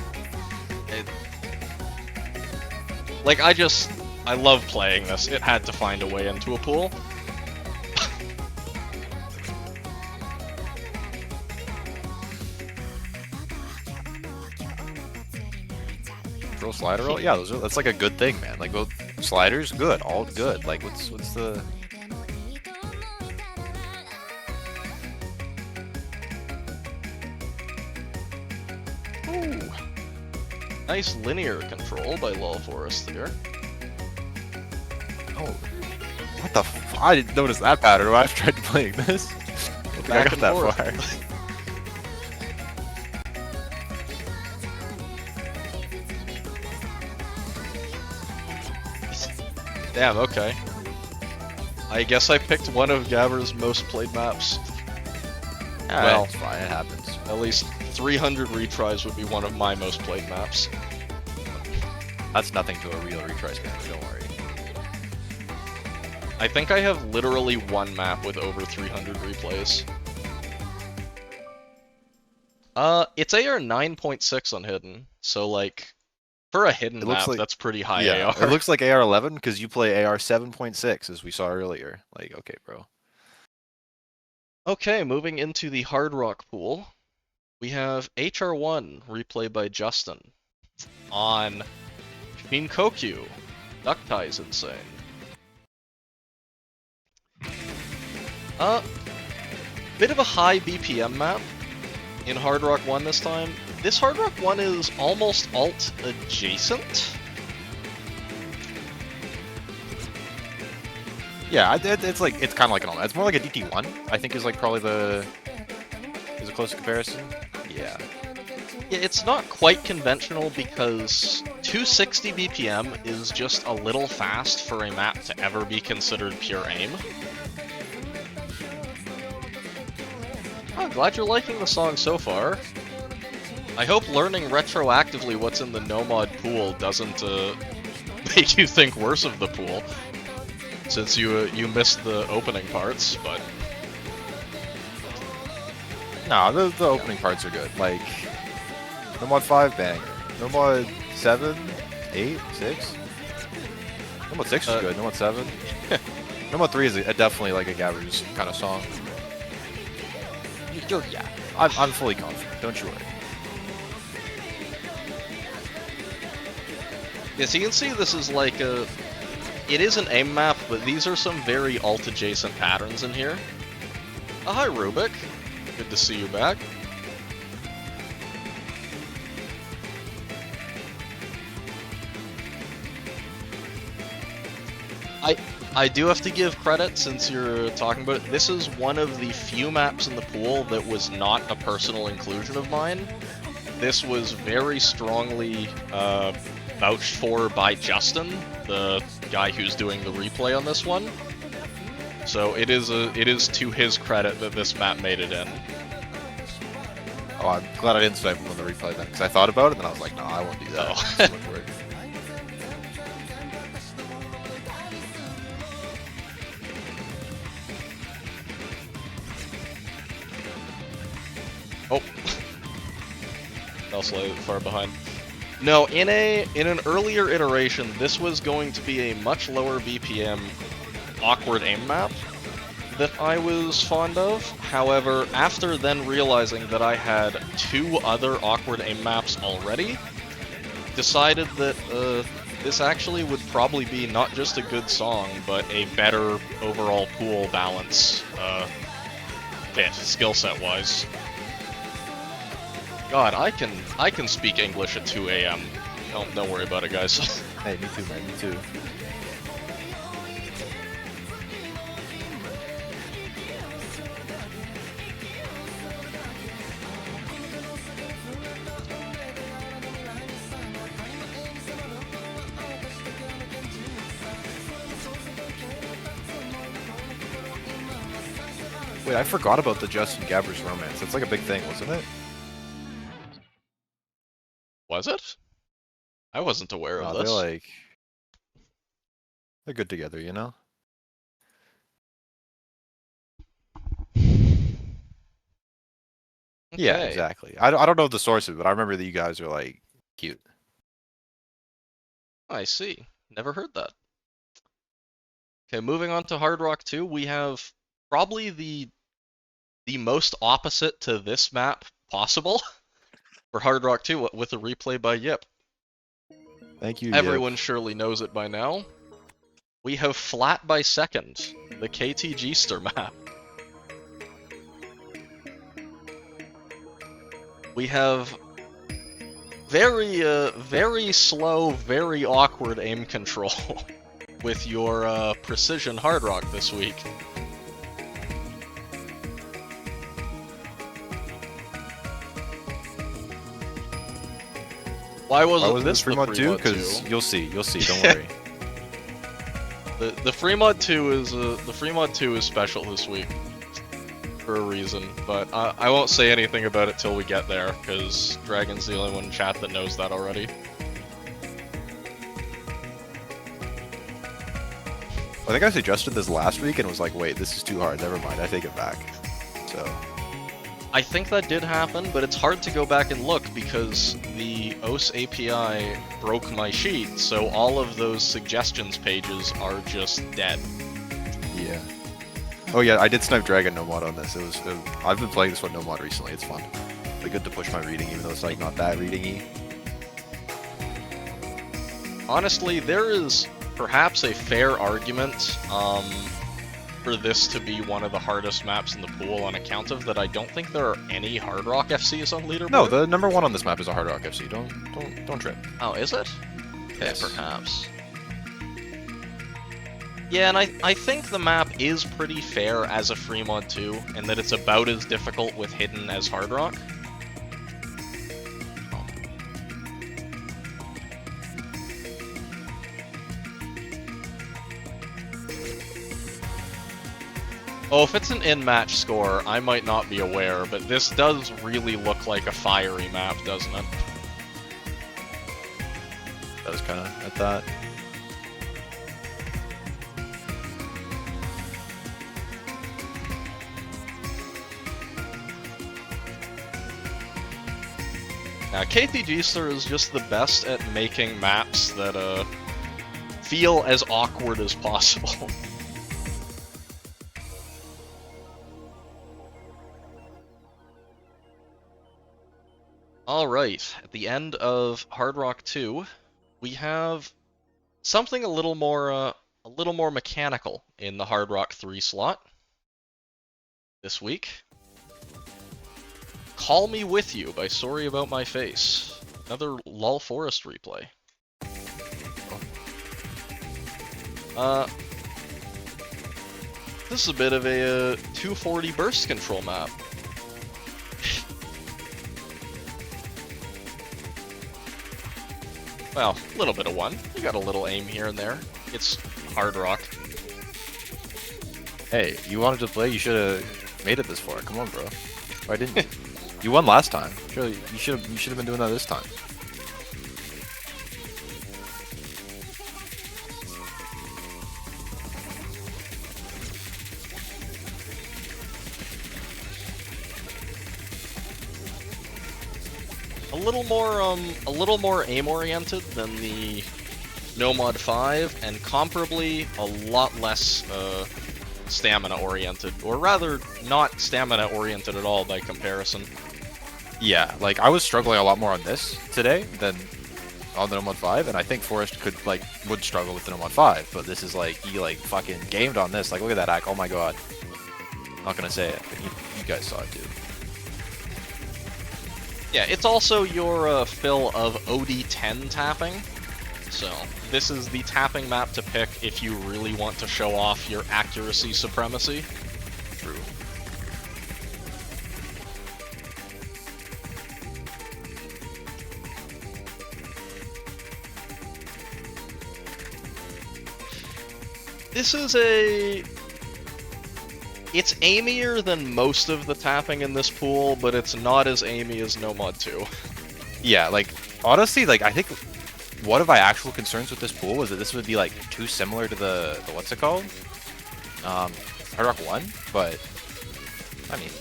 I love playing this. It had to find a way into a pool. Throw slider roll? Yeah, that's like a good thing, man. Like both sliders, good, all good. Like what's the Ooh. Nice linear control by Lull Forest there. Oh, what the I didn't notice that pattern when I tried playing this. I don't think I got that far. Damn, okay. I guess I picked one of Gabber's most played maps. Well, it's fine, it happens. At least 300 retries would be one of my most played maps. That's nothing to a real retry spammer, don't worry. I think I have literally one map with over 300 replays. It's AR 9.6 on Hidden, so like, for a Hidden map, that's pretty high AR. It looks like AR 11 because you play AR 7.6 as we saw earlier. Like, okay, bro. Okay, moving into the Hard Rock pool, we have HR1 replay by Justin on Shinkoku. Ducktie's insane. Bit of a high BPM map in Hard Rock 1 this time. This Hard Rock 1 is almost alt adjacent. Yeah, it's kind of like an alt. It's more like a DT1. I think is like probably is a close comparison. Yeah. Yeah, it's not quite conventional because 260 BPM is just a little fast for a map to ever be considered pure aim. Oh, glad you're liking the song so far. I hope learning retroactively what's in the no-mod pool doesn't make you think worse of the pool, since you missed the opening parts, but... No, the opening parts are good. Like, no mod 5, banger. No mod 7, 8, 6? No mod 6 is good, no mod 7. No mod 3 is definitely like a Gabber's kind of song. Yeah, I'm fully confident, don't you worry. Yeah, so you can see this is like a... It is an aim map, but these are some very alt-adjacent patterns in here. Oh, hi, Rubik. Good to see you back. I do have to give credit, since you're talking about it. This is one of the few maps in the pool that was not a personal inclusion of mine. This was very strongly vouched for by Justin, the guy who's doing the replay on this one. So it is to his credit that this map made it in. Oh, I'm glad I didn't swipe him on the replay then, because I thought about it and I was like, no, I won't do that. Oh. It's too much work. Oh. Also far behind. No, in an earlier iteration, this was going to be a much lower BPM awkward aim map. that I was fond of. However, after then realizing that I had 2 other awkward aim maps already, decided that this actually would probably be not just a good song, but a better overall pool balance fit, skill set wise. God, I can speak English at 2 a.m. Don't worry about it, guys. Hey, me too, man. Me too. Wait, I forgot about the Justin Gabbers romance. That's like a big thing, wasn't it? Was it? I wasn't aware of They're this. like... They're good together, you know? Yeah, Okay. exactly. I don't know the source of it, but I remember that you guys are like cute. I see. Never heard that. Okay, moving on to Hard Rock 2, we have probably the most opposite to this map possible for Hard Rock 2 with a replay by Yip. Thank you, Everyone Yip. surely knows it by now. We have Flat by Second, the KTG-ster map. We have very slow, very awkward aim control with your precision Hard Rock this week. Why wasn't this free mod 2? Because you'll see, don't worry. The free mod 2 is special this week for a reason, but I won't say anything about it till we get there, because Dragon's the only one in chat that knows that already. I think I suggested this last week and was like, wait, this is too hard. Never mind, I take it back. So. I think that did happen, but it's hard to go back and look because the OS API broke my sheet, so all of those suggestions pages are just dead. Yeah. Oh yeah, I did snipe Dragon no mod on this. I've been playing this one no mod recently. It's fun. Really good to push my reading, even though it's like not that reading-y. Honestly, there is perhaps a fair argument for this to be one of the hardest maps in the pool on account of that I don't think there are any Hard Rock FCs on leaderboard. No, the number 1 on this map is a Hard Rock FC. Don't trip. Oh, is it? Okay, Yes. perhaps. Yeah, and I think the map is pretty fair as a free mod 2, and that it's about as difficult with hidden as Hard Rock. Oh, if it's an in-match score, I might not be aware, but this does really look like a fiery map, doesn't it? That was kind of at that. Now, KTG-ster is just the best at making maps that feel as awkward as possible. Alright, at the end of Hard Rock 2, we have something a little more mechanical in the Hard Rock 3 slot this week. Call Me With You by Sorry About My Face. Another Lull Forest replay. This is a bit of a 240 burst control map. Well, a little bit of one. You got a little aim here and there. It's Hard Rock. Hey, you wanted to play, you should have made it this far. Come on, bro. Why didn't you? You won last time. Surely you should have been doing that this time. A little more aim-oriented than the No Mod 5, and comparably a lot less stamina-oriented, or rather, not stamina-oriented at all by comparison. Yeah, like I was struggling a lot more on this today than on the Gnome 5, and I think Forrest would struggle with the Gnome 5, but this is like, he like fucking gamed on this. Like, look at that hack, oh my god. Not gonna say it, but you guys saw it too. Yeah, it's also your fill of OD10 tapping, so this is the tapping map to pick if you really want to show off your accuracy supremacy. True. This is it's aimier than most of the tapping in this pool, but it's not as aimy as No Mod 2. Yeah, like, honestly, like, I think one of my actual concerns with this pool was that this would be, like, too similar to the what's it called? Hard Rock 1, but, I mean...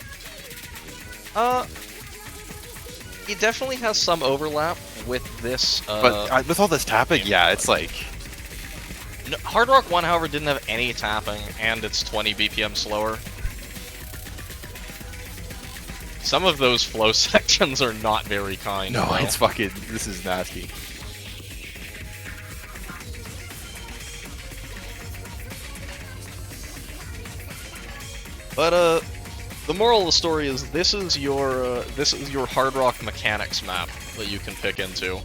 It definitely has some overlap with this, But with all this tapping, yeah, it's like... No, Hard Rock 1, however, didn't have any tapping, and it's 20 BPM slower. Some of those flow sections are not very kind. No, though. it's fucking... This is nasty. But, the moral of the story is this is your Hard Rock mechanics map that you can pick into.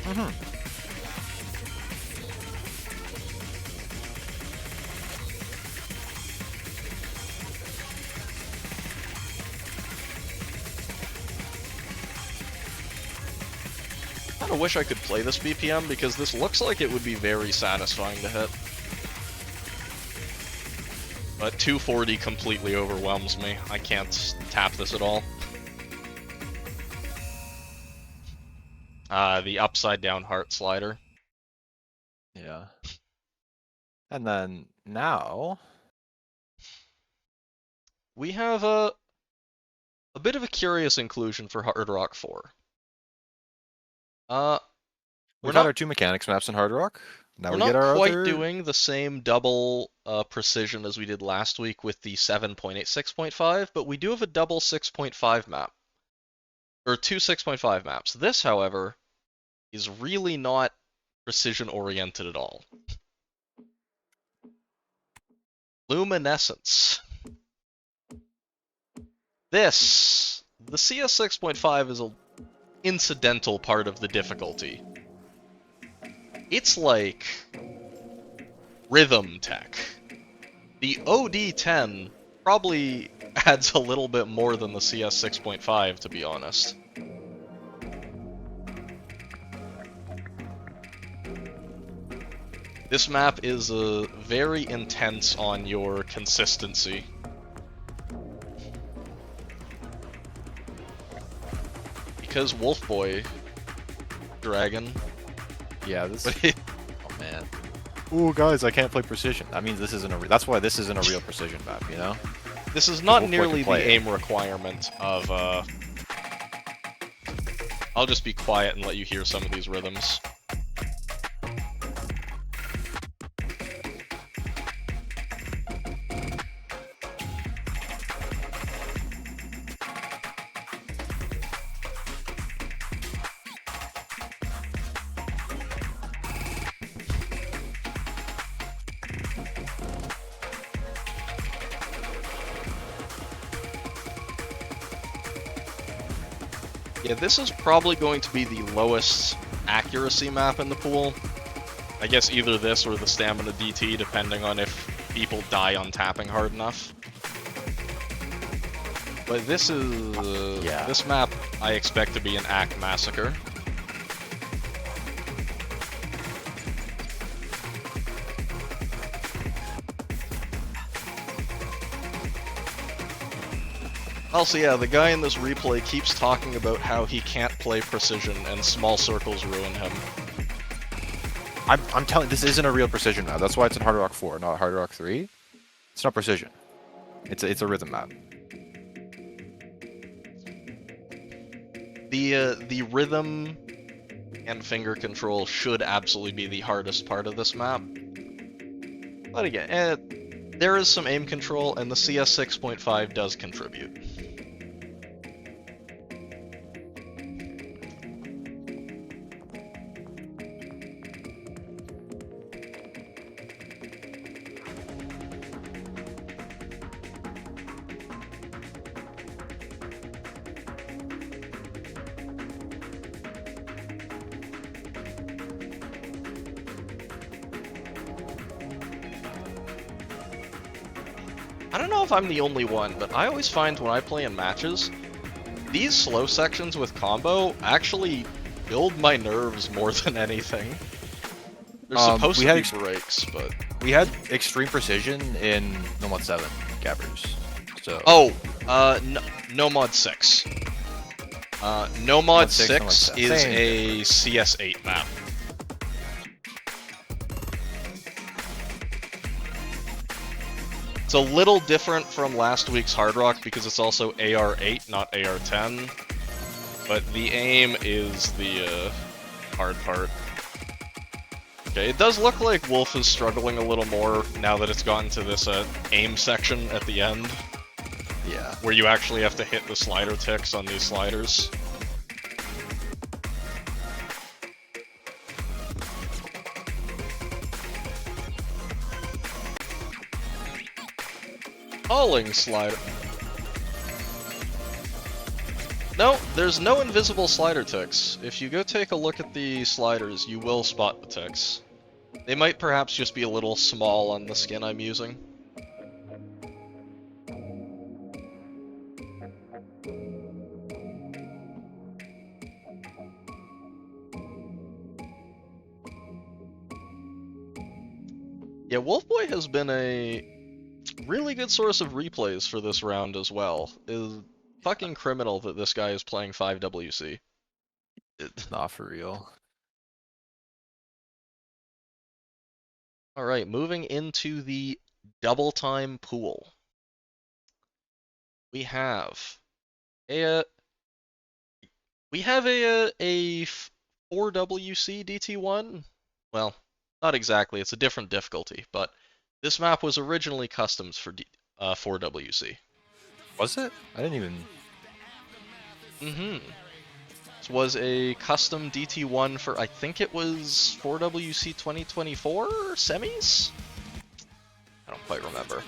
Mm-hmm. I kinda wish I could play this BPM because this looks like it would be very satisfying to hit. But 240 completely overwhelms me. I can't tap this at all. The upside down heart slider. Yeah. And then, now... We have a bit of a curious inclusion for Hard Rock 4. We've got our two mechanics maps in Hard Rock. Now we're we get not our quite other... doing the same double precision as we did last week with the 7.8 6.5, but we do have a double 6.5 map. Or two 6.5 maps. This, however, is really not precision-oriented at all. Luminescence. This, the CS 6.5 is an incidental part of the difficulty. It's like rhythm tech. The OD10 probably adds a little bit more than the CS 6.5, to be honest. This map is very intense on your consistency. Because Wolf Boy Dragon. Yeah, this... Oh, man. Ooh, guys, I can't play precision. That means this isn't a... That's why this isn't a real precision map, you know? This is not Wolf Boy nearly can the play aim requirement of, I'll just be quiet and let you hear some of these rhythms. Yeah, this is probably going to be the lowest accuracy map in the pool. I guess either this or the Stamina DT, depending on if people die on tapping hard enough. But this is... Yeah. This map, I expect to be an Act Massacre. Also, yeah, the guy in this replay keeps talking about how he can't play precision and small circles ruin him. I'm telling, this isn't a real precision map. That's why it's in Hard Rock 4, not Hard Rock 3. It's not precision. It's a rhythm map. The rhythm and finger control should absolutely be the hardest part of this map. But again, there is some aim control, and the CS 6.5 does contribute. I don't know if I'm the only one, but I always find when I play in matches, these slow sections with combo actually build my nerves more than anything. They're supposed to be breaks, but... We had extreme precision in No Mod 7 gappers, so... Oh, no Mod 6. No Mod 6 is a CS8 map. It's a little different from last week's Hard Rock because it's also AR8, not AR10. But the aim is the hard part. Okay, it does look like Wolf is struggling a little more now that it's gotten to this aim section at the end. Yeah. Where you actually have to hit the slider ticks on these sliders. Falling slider. No, there's no invisible slider ticks. If you go take a look at the sliders, you will spot the ticks. They might perhaps just be a little small on the skin I'm using. Yeah, Wolfboy has been a really good source of replays for this round as well. It's fucking criminal that this guy is playing 5WC. Not for real. Alright, moving into the double time pool. We have a 4WC DT1. Well, not exactly, it's a different difficulty, but this map was originally customed for 4WC. Was it? I didn't even... Mm-hmm. This was a custom DT1 for, I think it was 4WC 2024 semis? I don't quite remember.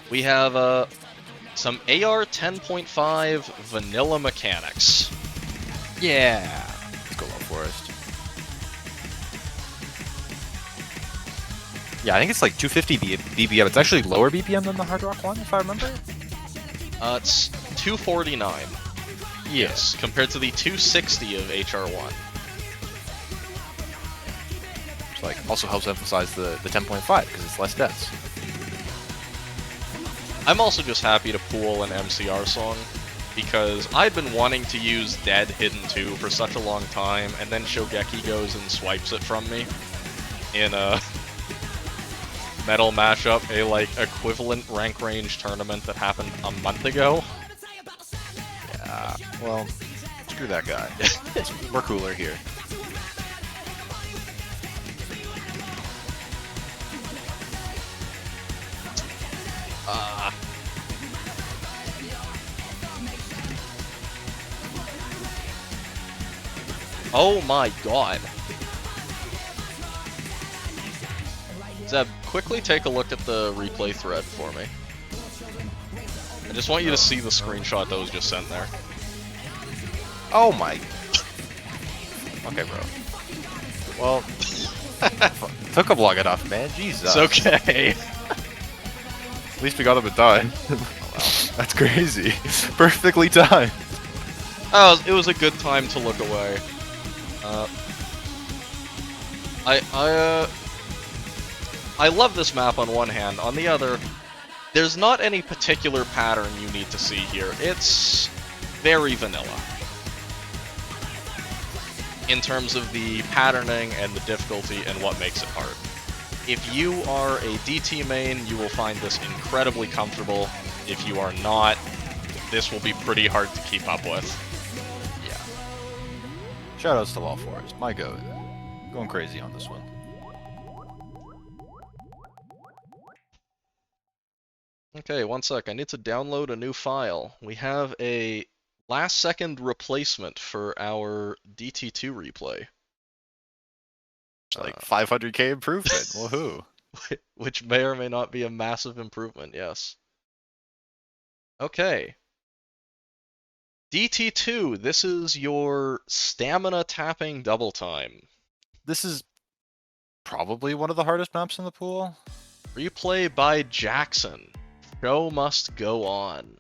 We have some AR 10.5 vanilla mechanics. Yeah! Let's go Low Forest. Yeah, I think it's like 250 BPM. It's actually lower BPM than the Hard Rock one, if I remember. It's 249. Yes, compared to the 260 of HR1. Which like also helps emphasize the 10.5 because it's less dense. I'm also just happy to pool an MCR song because I'd been wanting to use Dead Hidden 2 for such a long time, and then Shogeki goes and swipes it from me in a metal mashup, a like equivalent rank range tournament that happened a month ago. Yeah, well, screw that guy. We're cooler here. Oh my god. Zeb, quickly take a look at the replay thread for me. I just want you to see the screenshot that was just sent there. Oh my... Okay, bro. Well... took a long enough, man. Jesus. It's okay. At least we got him done. Oh, wow. That's crazy. Perfectly timed. Oh, it was a good time to look away. I love this map on one hand. On the other, there's not any particular pattern you need to see here. It's very vanilla in terms of the patterning and the difficulty and what makes it hard. If you are a DT main, you will find this incredibly comfortable. If you are not, this will be pretty hard to keep up with. Yeah. Shoutouts to Low Forest. My goat. Going crazy on this one. Okay, one sec. I need to download a new file. We have a last-second replacement for our DT2 replay. It's like 500k improvement. Woohoo! Which may or may not be a massive improvement, yes. Okay. DT2, this is your stamina tapping double time. This is probably one of the hardest maps in the pool. Replay by Jackson. Show must go on.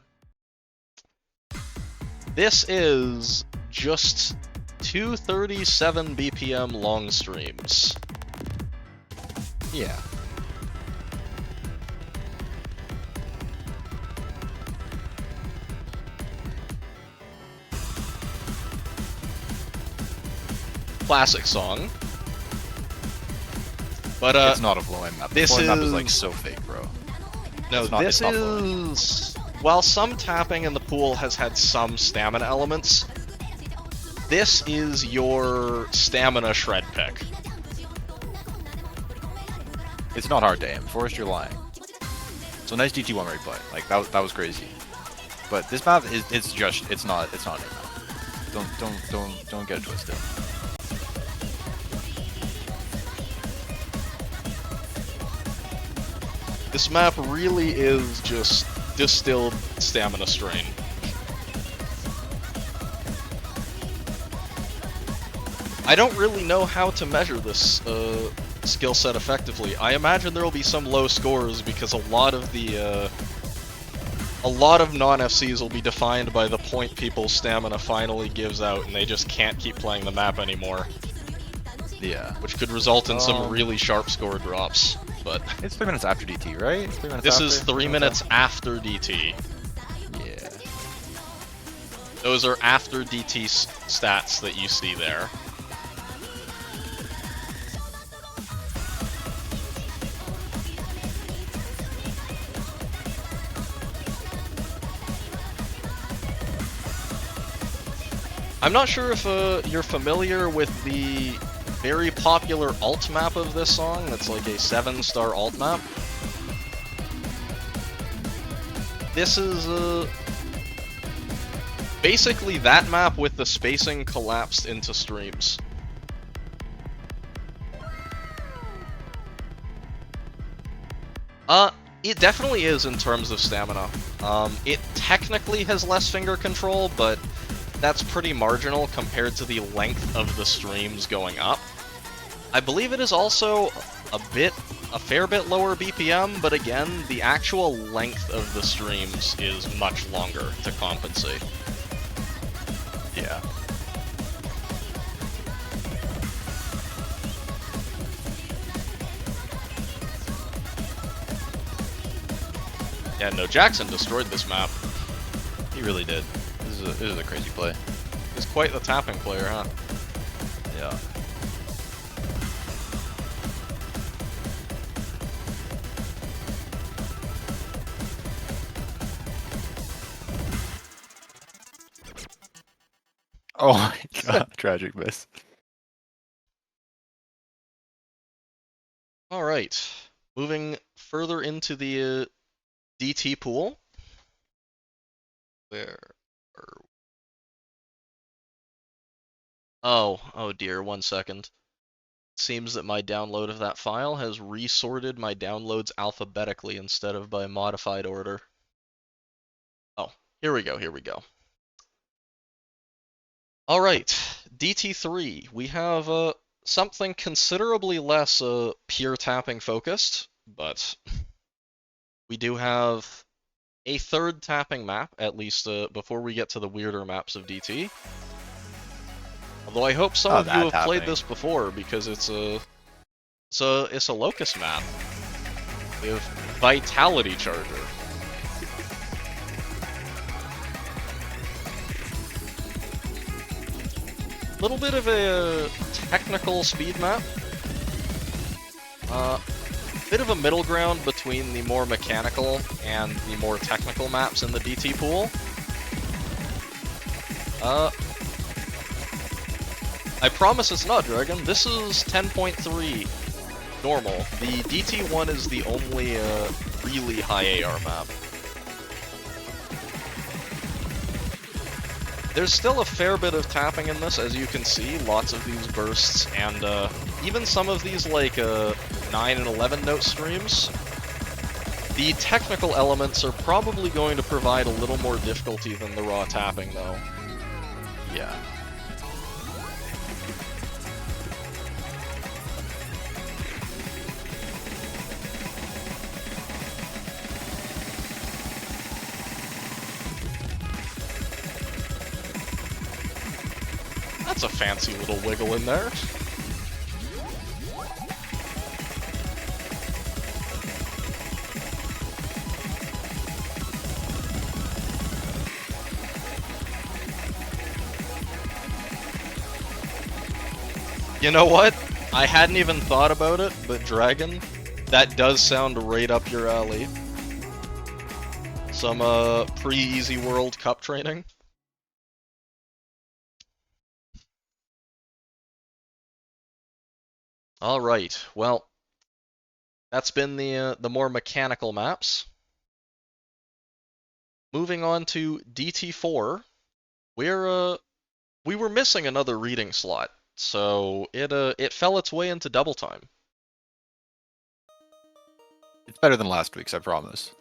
This is just 237 BPM long streams. Yeah. Classic song. But it's not a flowing map. This flowing map is like so fake, bro. No, it's not, this is... While some tapping in the pool has had some stamina elements, this is your stamina shred pick. It's not hard to aim. Forrest, you're lying. So nice DT1 replay. Like that was crazy. But this map is it's not an aim map. Don't get it twisted. This map really is just distilled stamina strain. I don't really know how to measure this skill set effectively. I imagine there will be some low scores because a lot of non-FCs will be defined by the point people's stamina finally gives out and they just can't keep playing the map anymore. Yeah. Which could result in some really sharp score drops. But it's 3 minutes after DT, right? 3 minutes this after? is 3 minutes after DT. Yeah. Those are after DT stats that you see there. I'm not sure if you're familiar with the very popular alt map of this song. That's like a 7-star alt map. This is basically that map with the spacing collapsed into streams. It definitely is in terms of stamina. It technically has less finger control, but that's pretty marginal compared to the length of the streams going up. I believe it is also a fair bit lower BPM, but again, the actual length of the streams is much longer to compensate. Yeah. Yeah, no, Jackson destroyed this map. He really did. This is a crazy play. He's quite the tapping player, huh? Yeah. Oh my god, tragic miss. Alright, moving further into the DT pool. Where are we? Oh dear, 1 second. It seems that my download of that file has resorted my downloads alphabetically instead of by modified order. Oh, here we go. Alright, DT3. We have something considerably less pure tapping focused, but we do have a third tapping map, at least before we get to the weirder maps of DT. Although I hope some of you have played this before, because it's a locust map. We have Vitality Charger. Little bit of a technical speed map. Bit of a middle ground between the more mechanical and the more technical maps in the DT pool. I promise it's not Dragon. This is 10.3 normal. The DT1 is the only really high AR map. There's still a fair bit of tapping in this, as you can see, lots of these bursts, and even some of these like 9 and 11 note streams. The technical elements are probably going to provide a little more difficulty than the raw tapping, though. Yeah. That's a fancy little wiggle in there. You know what? I hadn't even thought about it, but Dragon, that does sound right up your alley. Some pre-Easy World Cup training. Alright, well, that's been the more mechanical maps. Moving on to DT4, we were missing another reading slot, so it fell its way into double time. It's better than last week's, I promise.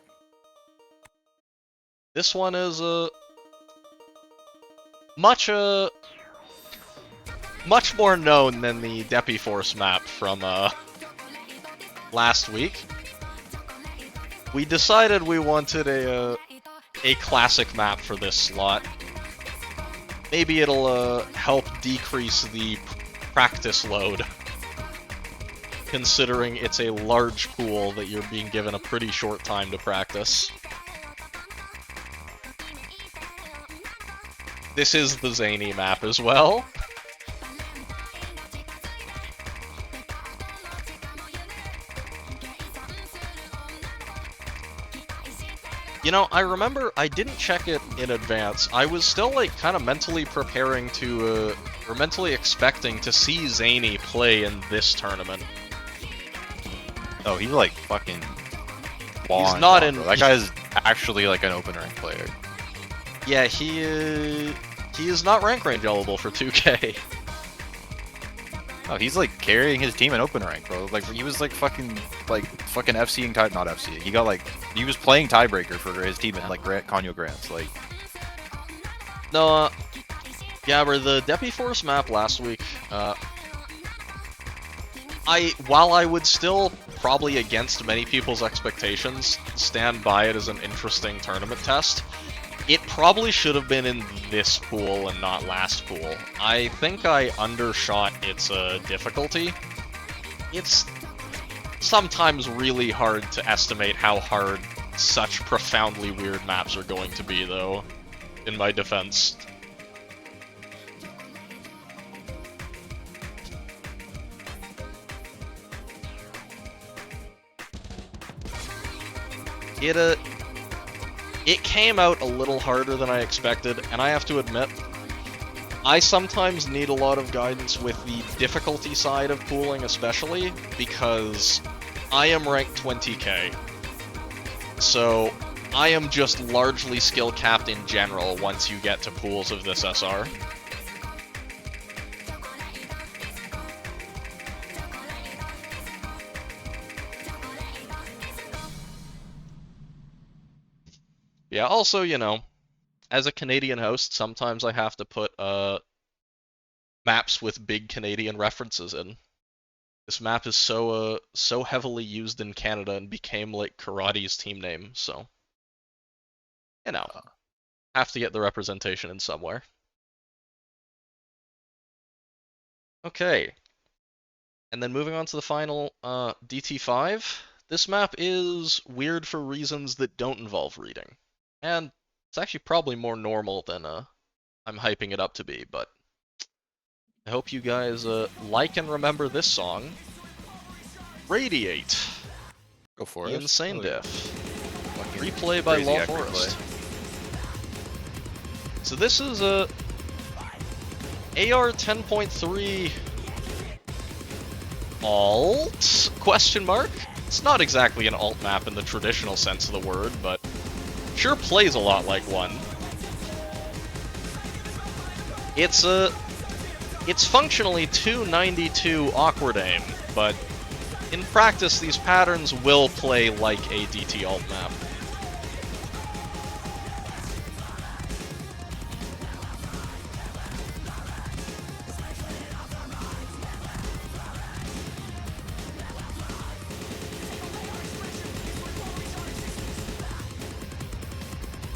This one is much more known than the Depi Force map from last week. We decided we wanted a classic map for this slot. Maybe it'll help decrease the practice load, considering it's a large pool that you're being given a pretty short time to practice. This is the zany map as well. You know, I remember I didn't check it in advance. I was still, like, kind of mentally preparing to, or mentally expecting to see Zany play in this tournament. Oh, he's like fucking... He's not in... That guy's actually like an open rank player. Yeah, he is not rank range eligible for 2K. Oh, he's like carrying his team in open rank, bro. Like he was like fucking FCing not FCing. He got like he was playing tiebreaker for his team in like Kanyo Grants. Like no, Gabber, the Depi Force map last week. While I would still probably against many people's expectations stand by it as an interesting tournament test. It probably should have been in this pool and not last pool. I think I undershot its difficulty. It's sometimes really hard to estimate how hard such profoundly weird maps are going to be, though, in my defense. It came out a little harder than I expected, and I have to admit, I sometimes need a lot of guidance with the difficulty side of pooling especially, because I am ranked 20k. So, I am just largely skill capped in general once you get to pools of this SR. Yeah, also, you know, as a Canadian host, sometimes I have to put maps with big Canadian references in. This map is so heavily used in Canada and became like Karate's team name, so you know, have to get the representation in somewhere. Okay, and then moving on to the final DT5. This map is weird for reasons that don't involve reading. And it's actually probably more normal than I'm hyping it up to be, but I hope you guys like and remember this song. Radiate. go for the it. Insane Oh, Diff. Fucking Replay by crazy Law epic Forest. play. So this is a AR 10.3 alt question mark. It's not exactly an alt map in the traditional sense of the word, but sure plays a lot like one. It's functionally 292 awkward aim, but in practice these patterns will play like a DT alt map.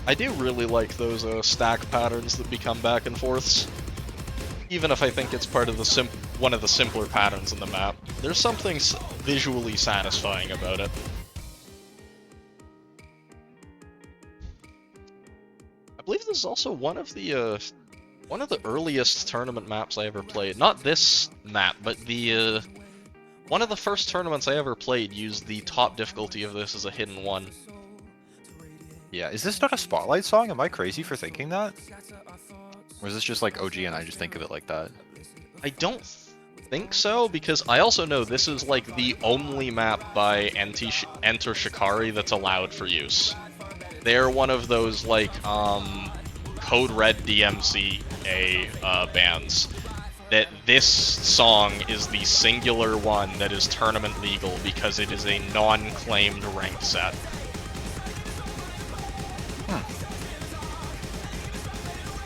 I do really like those stack patterns that become back and forths. Even if I think it's part of the one of the simpler patterns in the map, there's something visually satisfying about it. I believe this is also one of the earliest tournament maps I ever played. Not this map, but the one of the first tournaments I ever played used the top difficulty of this as a hidden one. Yeah, is this not a Spotlight song? Am I crazy for thinking that? Or is this just like OG and I just think of it like that? I don't think so, because I also know this is like the only map by Enter Shikari that's allowed for use. They're one of those like Code Red DMCA bands. That this song is the singular one that is tournament legal because it is a non-claimed ranked set.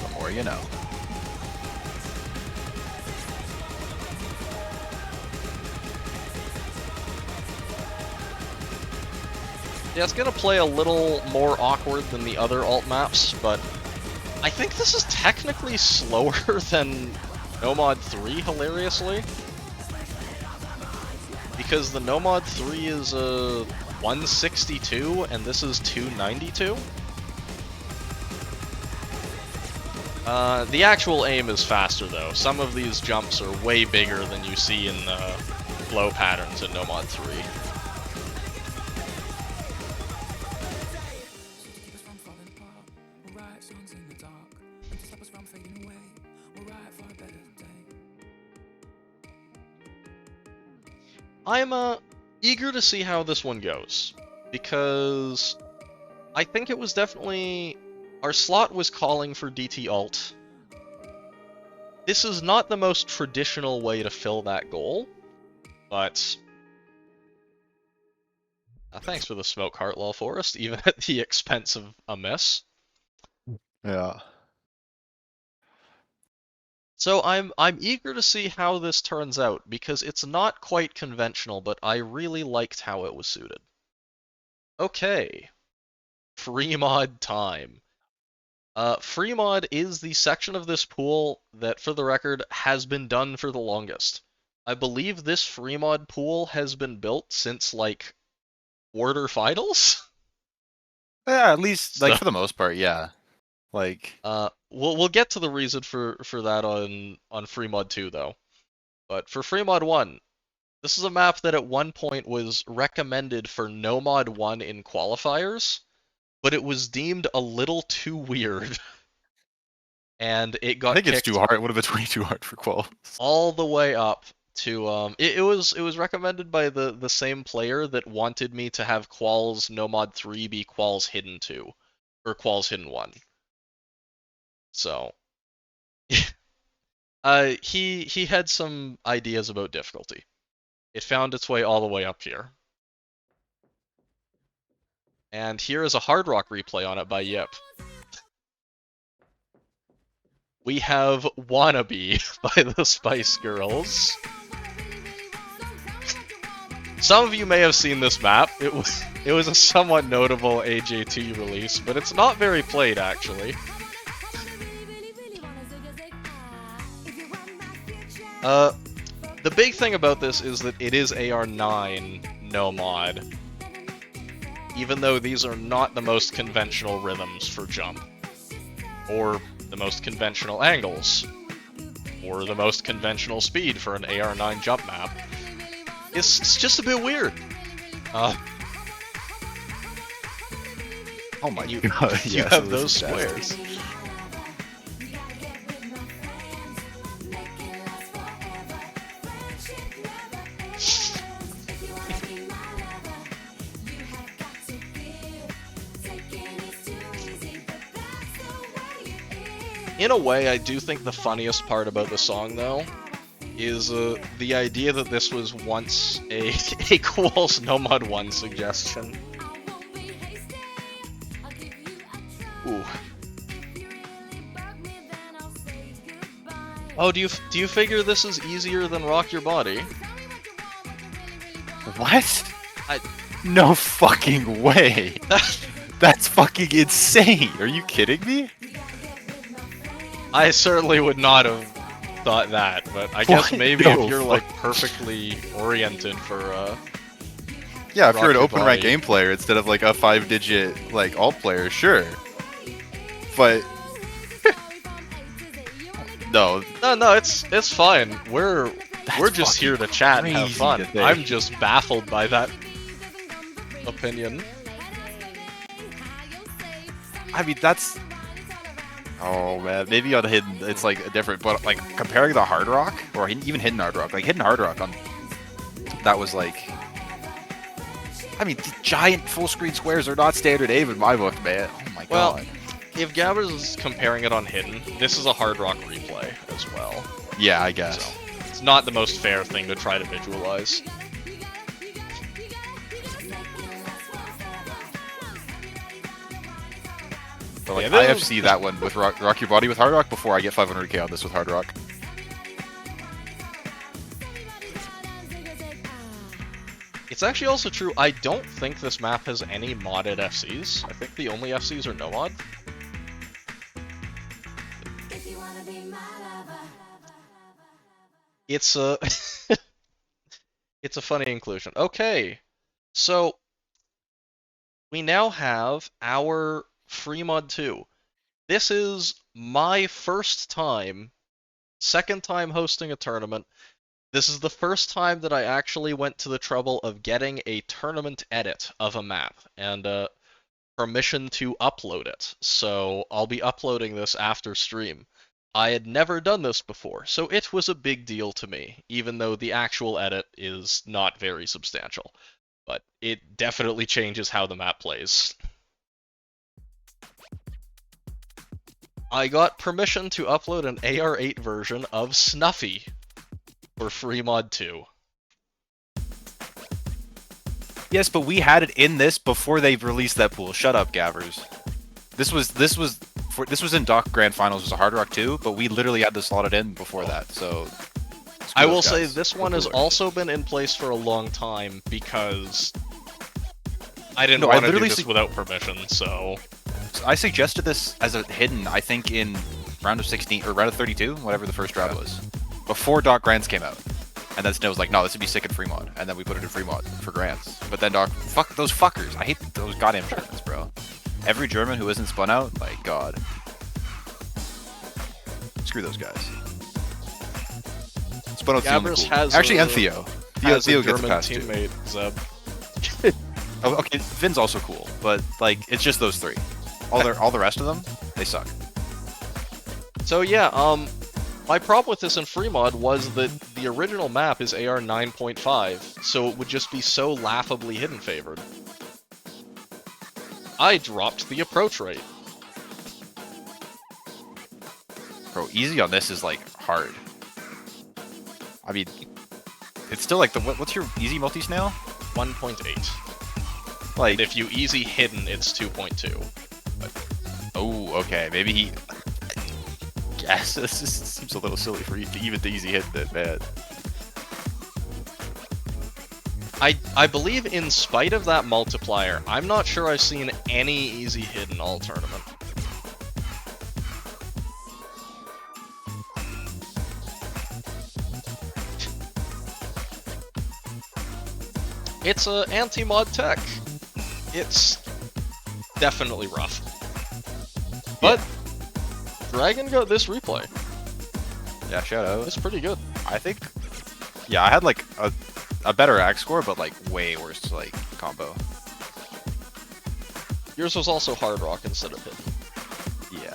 The more you know. Yeah, it's gonna play a little more awkward than the other alt maps, but I think this is technically slower than Nomad 3, hilariously. Because the Nomad 3 is 162 and this is 292. The actual aim is faster though. Some of these jumps are way bigger than you see in the flow patterns in Nomad 3. I'm eager to see how this one goes, because I think it was definitely... Our slot was calling for DT alt. This is not the most traditional way to fill that goal, but... thanks for the smoke, Heartlaw Forest, even at the expense of a miss. Yeah. So I'm eager to see how this turns out, because it's not quite conventional, but I really liked how it was suited. Okay. Free mod time. Free mod is the section of this pool that, for the record, has been done for the longest. I believe this free mod pool has been built since, like, quarter finals? Yeah, at least, like, So, for the most part, yeah. Like... we'll get to the reason for that on free mod 2, though. But for free mod 1, this is a map that at one point was recommended for no mod 1 in qualifiers, but it was deemed a little too weird. And it got I think it's kicked too hard. It would have been way too hard for quals. all the way up to it was recommended by the same player that wanted me to have quals no mod 3 be quals hidden 2 or quals hidden 1. So he had some ideas about difficulty. It found its way all the way up here. And here is a Hard Rock replay on it by Yip. We have Wannabe by the Spice Girls. Some of you may have seen this map. It was a somewhat notable AJT release, but it's not very played actually. The big thing about this is that it is AR9 no mod. Even though these are not the most conventional rhythms for jump. Or the most conventional angles. Or the most conventional speed for an AR9 jump map. It's just a bit weird. Oh my god, you yes, have those squares. In a way, I do think the funniest part about the song, though, is the idea that this was once a Qualls No Mod 1 suggestion. Ooh. Oh, do you figure this is easier than Rock Your Body? What? No fucking way. That's fucking insane. Are you kidding me? I certainly would not have thought that, but I guess maybe No, if you're like perfectly oriented for yeah, if Rock you're an Your open rank Body. game player instead of like a 5-digit like alt player, sure. But no, No, it's fine. We're just fucking here to chat and have crazy fun. to think. I'm just baffled by that opinion. I mean that's. Oh man, maybe on hidden it's like different, but like comparing the hard rock or even hidden hard rock, like hidden hard rock on that was like. I mean, the giant full screen squares are not standard aim in my book, man. Oh my Well, god. if Gabbers is comparing it on hidden, this is a hard rock replay as well. Yeah, I guess. So it's not the most fair thing to try to visualize. But like, Yeah, this IFC that one with rock Your Body with hard rock before I get 500k on this with hard rock. It's actually also true, I don't think this map has any modded FCs. I think the only FCs are no mod. It's a... it's a funny inclusion. Okay, so we now have our free mod 2. This is my first time, second time hosting a tournament. This is the first time that I actually went to the trouble of getting a tournament edit of a map and permission to upload it. So I'll be uploading this after stream. I had never done this before, so it was a big deal to me, even though the actual edit is not very substantial. But it definitely changes how the map plays. I got permission to upload an AR8 version of Snuffy for free mod 2. Yes, but we had it in this before they released that pool. Shut up, Gabbers. This was in Doc Grand Finals as a Hard Rock 2, but we literally had to slot it in before that. So I will say this one has also been in place for a long time because I didn't want to do this without permission, so... I suggested this as a hidden, I think in round of 16, or round of 32, whatever the first round was. Before Doc Grants came out. And then Snow was like, no, this would be sick in free mod. And then we put it in free mod for Grants. But then Doc, fuck those fuckers. I hate those goddamn Germans, bro. Every German who isn't spun out, my god. Screw those guys. Spun out Gabbers cool. has Actually, a, and Theo. has Theo a gets a German pass too. teammate, Zeb. Oh, okay, Vin's also cool, but like it's just those three. All the rest of them, they suck. So yeah, my problem with this in free mod was that the original map is AR 9.5, so it would just be so laughably hidden favored. I dropped the approach rate. Bro, easy on this is like hard. I mean, it's still like the what's your easy multi-snail? 1.8. Like And if you easy hidden, it's 2.2. oh, okay, maybe he. Yes, this seems a little silly for even the easy hit that man. I believe in spite of that multiplier, I'm not sure I've seen any easy hidden all tournament. It's a anti-mod tech. It's definitely rough. But Dragon got this replay. Yeah, shout out. It's pretty good. I think. Yeah, I had like a better axe score, but like way worse like combo. Yours was also hard rock instead of hidden. Yeah.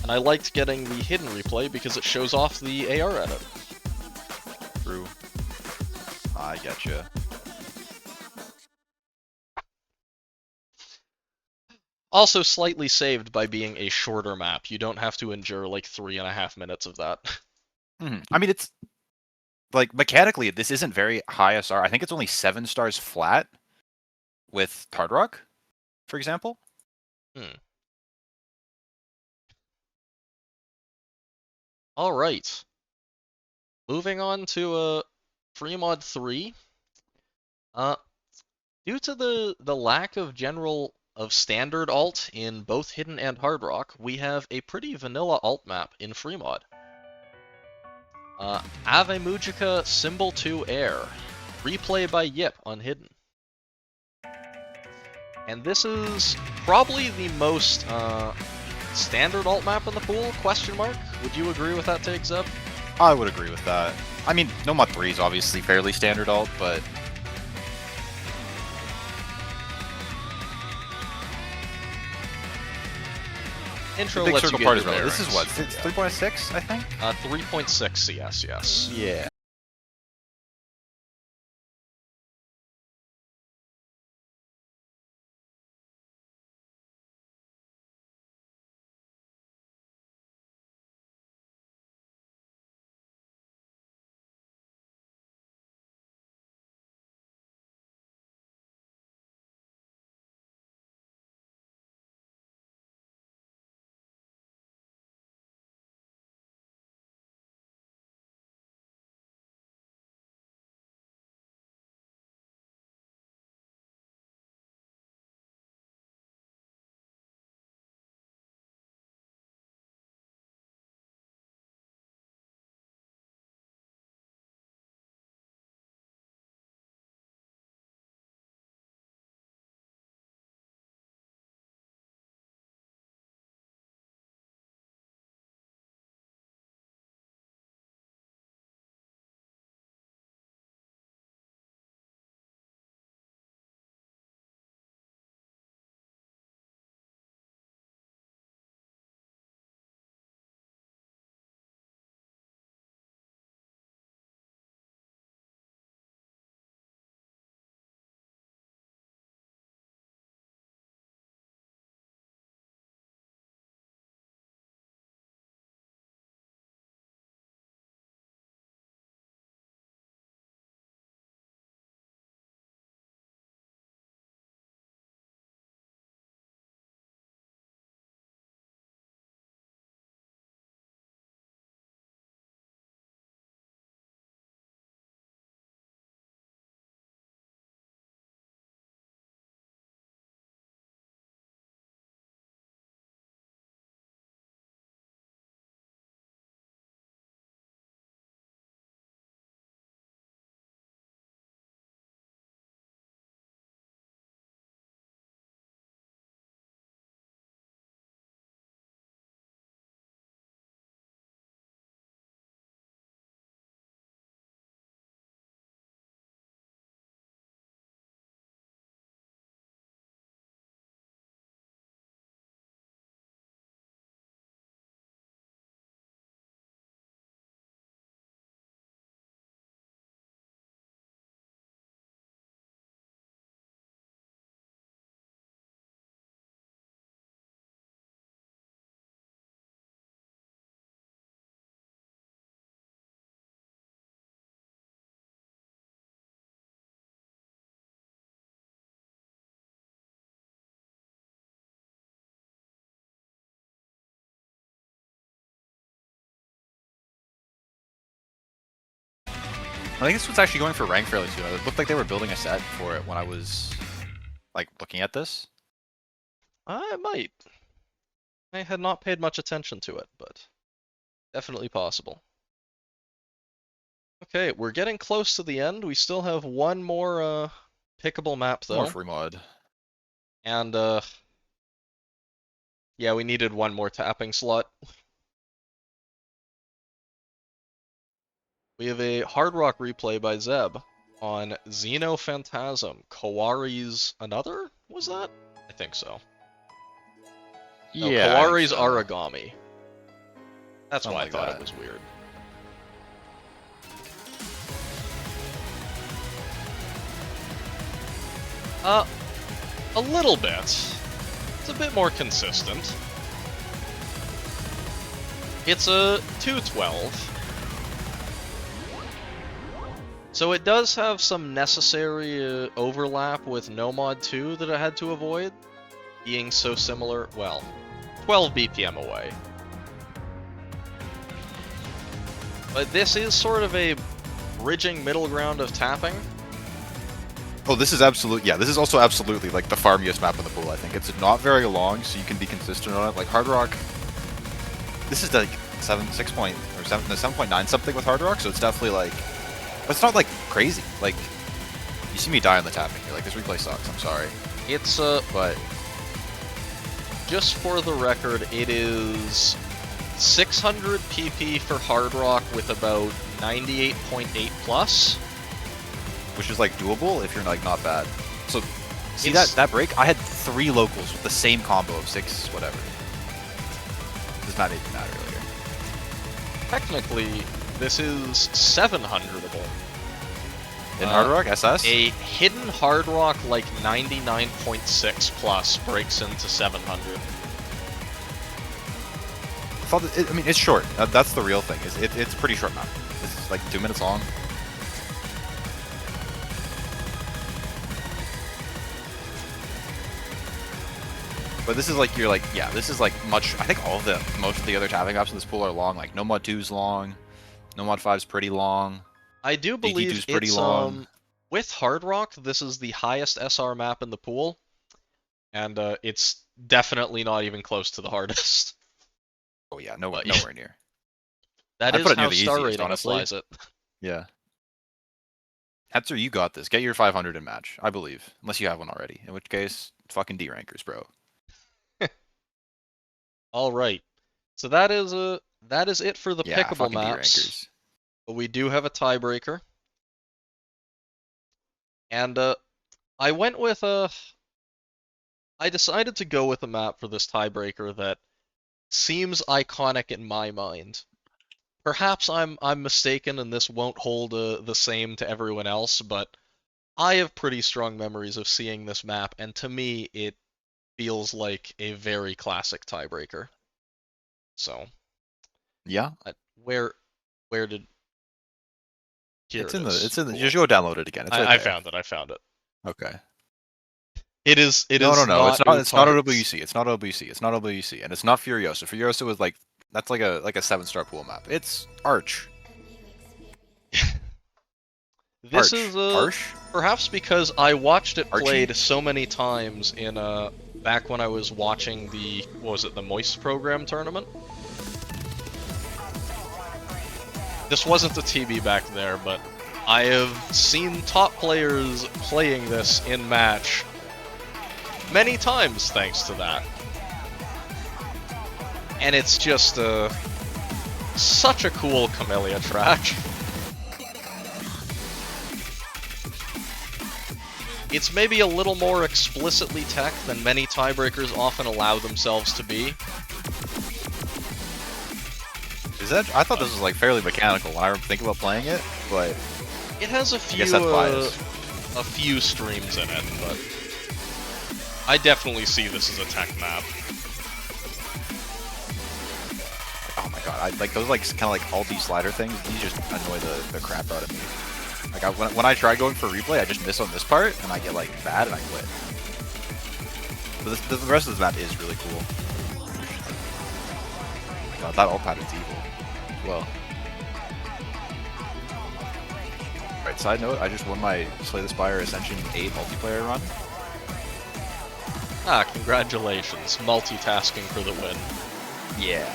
And I liked getting the hidden replay because it shows off the AR edit. True. I getcha. Also slightly saved by being a shorter map. You don't have to endure like 3.5 minutes of that. I mean, it's like mechanically, this isn't very high SR. I think it's only 7 stars flat with Hard Rock, for example. All right. Moving on to Free Mod 3. Due to the lack of standard alt in both Hidden and Hard Rock, we have a pretty vanilla alt map in Free Mod. Ave Mujica Symbol 2 Air. Replay by Yip on Hidden. And this is probably the most standard alt map in the pool, question mark? Would you agree with that take, Zeb? I would agree with that. I mean, No Mod 3 is obviously fairly standard alt, but... Intro the big lets circle you part get is your relevant. This is what, bearings. 3.6, I think? 3.6 CS, yes. Yeah. I think this was actually going for rank fairly soon. It looked like they were building a set for it when I was, like, looking at this. I might. I had not paid much attention to it, but definitely possible. Okay, we're getting close to the end. We still have one more pickable map though. More free mod. And yeah, we needed one more tapping slot. We have a Hard Rock replay by Zeb on Xenophantasm. Kawari's Another? Was that? I think so. No, Yeah. Kawari's Origami. That's Something why like I thought that. it was weird. A little bit. It's a bit more consistent. It's a 212. So it does have some necessary overlap with No Mod 2 that I had to avoid, being so similar, well, 12 BPM away. But this is sort of a bridging middle ground of tapping. Oh, this is absolute. Yeah, this is also absolutely like the farmiest map in the pool. I think it's not very long, so you can be consistent on it. Like Hard Rock, this is like 7.9 something with Hard Rock, so it's definitely like, but it's not like crazy. Like you see me die on the tapping, you're like, this replay sucks. I'm sorry. It's but just for the record, it is 600 PP for Hard Rock with about 98.8 plus. which is like doable if you're like not bad. So see It's- that break? I had 3 locals with the same combo of 6 whatever. This map made me mad earlier. Technically, this is 700able. In Hard Rock SS? A hidden Hard Rock like 99.6 plus breaks into 700. I thought I mean, it's short. That's the real thing. It's a pretty short map. It's like 2 minutes long. But this is like, you're like, yeah, this is like much, I think most of the other tapping maps in this pool are long. Like, No Mod 2's long, No Mod 5's pretty long. I do believe DD2's pretty it's, long. with Hard Rock, this is the highest SR map in the pool, and it's definitely not even close to the hardest. Oh yeah, nowhere near. That I'd is put it near how the star easiest, rating honestly. applies it. Yeah. Hetzer, you got this. Get your 500 in match, I believe. Unless you have one already. In which case, fucking D rankers, bro. All right, so that is it for the Yeah, pickable fucking D maps. rankers. But we do have a tiebreaker, and I went with I decided to go with a map for this tiebreaker that seems iconic in my mind. Perhaps I'm mistaken, and this won't hold the same to everyone else, but I have pretty strong memories of seeing this map, and to me, it feels like a very classic tiebreaker. So, Yeah. where did here It's it in the is. it's in the Cool. just go download it again. It's right I there. found it. I found it. Okay. It is. No. It's not Uparts. OWC. It's not OWC. It's not OWC. And it's not Furiosa. Furiosa was like, that's like a 7-star pool map. It's Arch. This Arch. is Arch? perhaps because I watched it Archie? played so many times in back when I was watching the the Moist program tournament. This wasn't the TB back there, but I have seen top players playing this in match many times thanks to that. And it's just such a cool Camellia track. It's maybe a little more explicitly tech than many tiebreakers often allow themselves to be. Is that? I thought this was like fairly mechanical when I think about playing it, but It has a I guess that's biased. few streams in it, but I definitely see this as a tech map. oh my god, I like those like kind of like ulti slider things. These just annoy the crap out of me. Like when I try going for replay, I just miss on this part and I get like bad and I quit. But the rest of this map is really cool. God, that ult pattern's evil as well. Right, side note, I just won my Slay the Spire Ascension 8 multiplayer run. Ah, congratulations. Multitasking for the win. Yeah.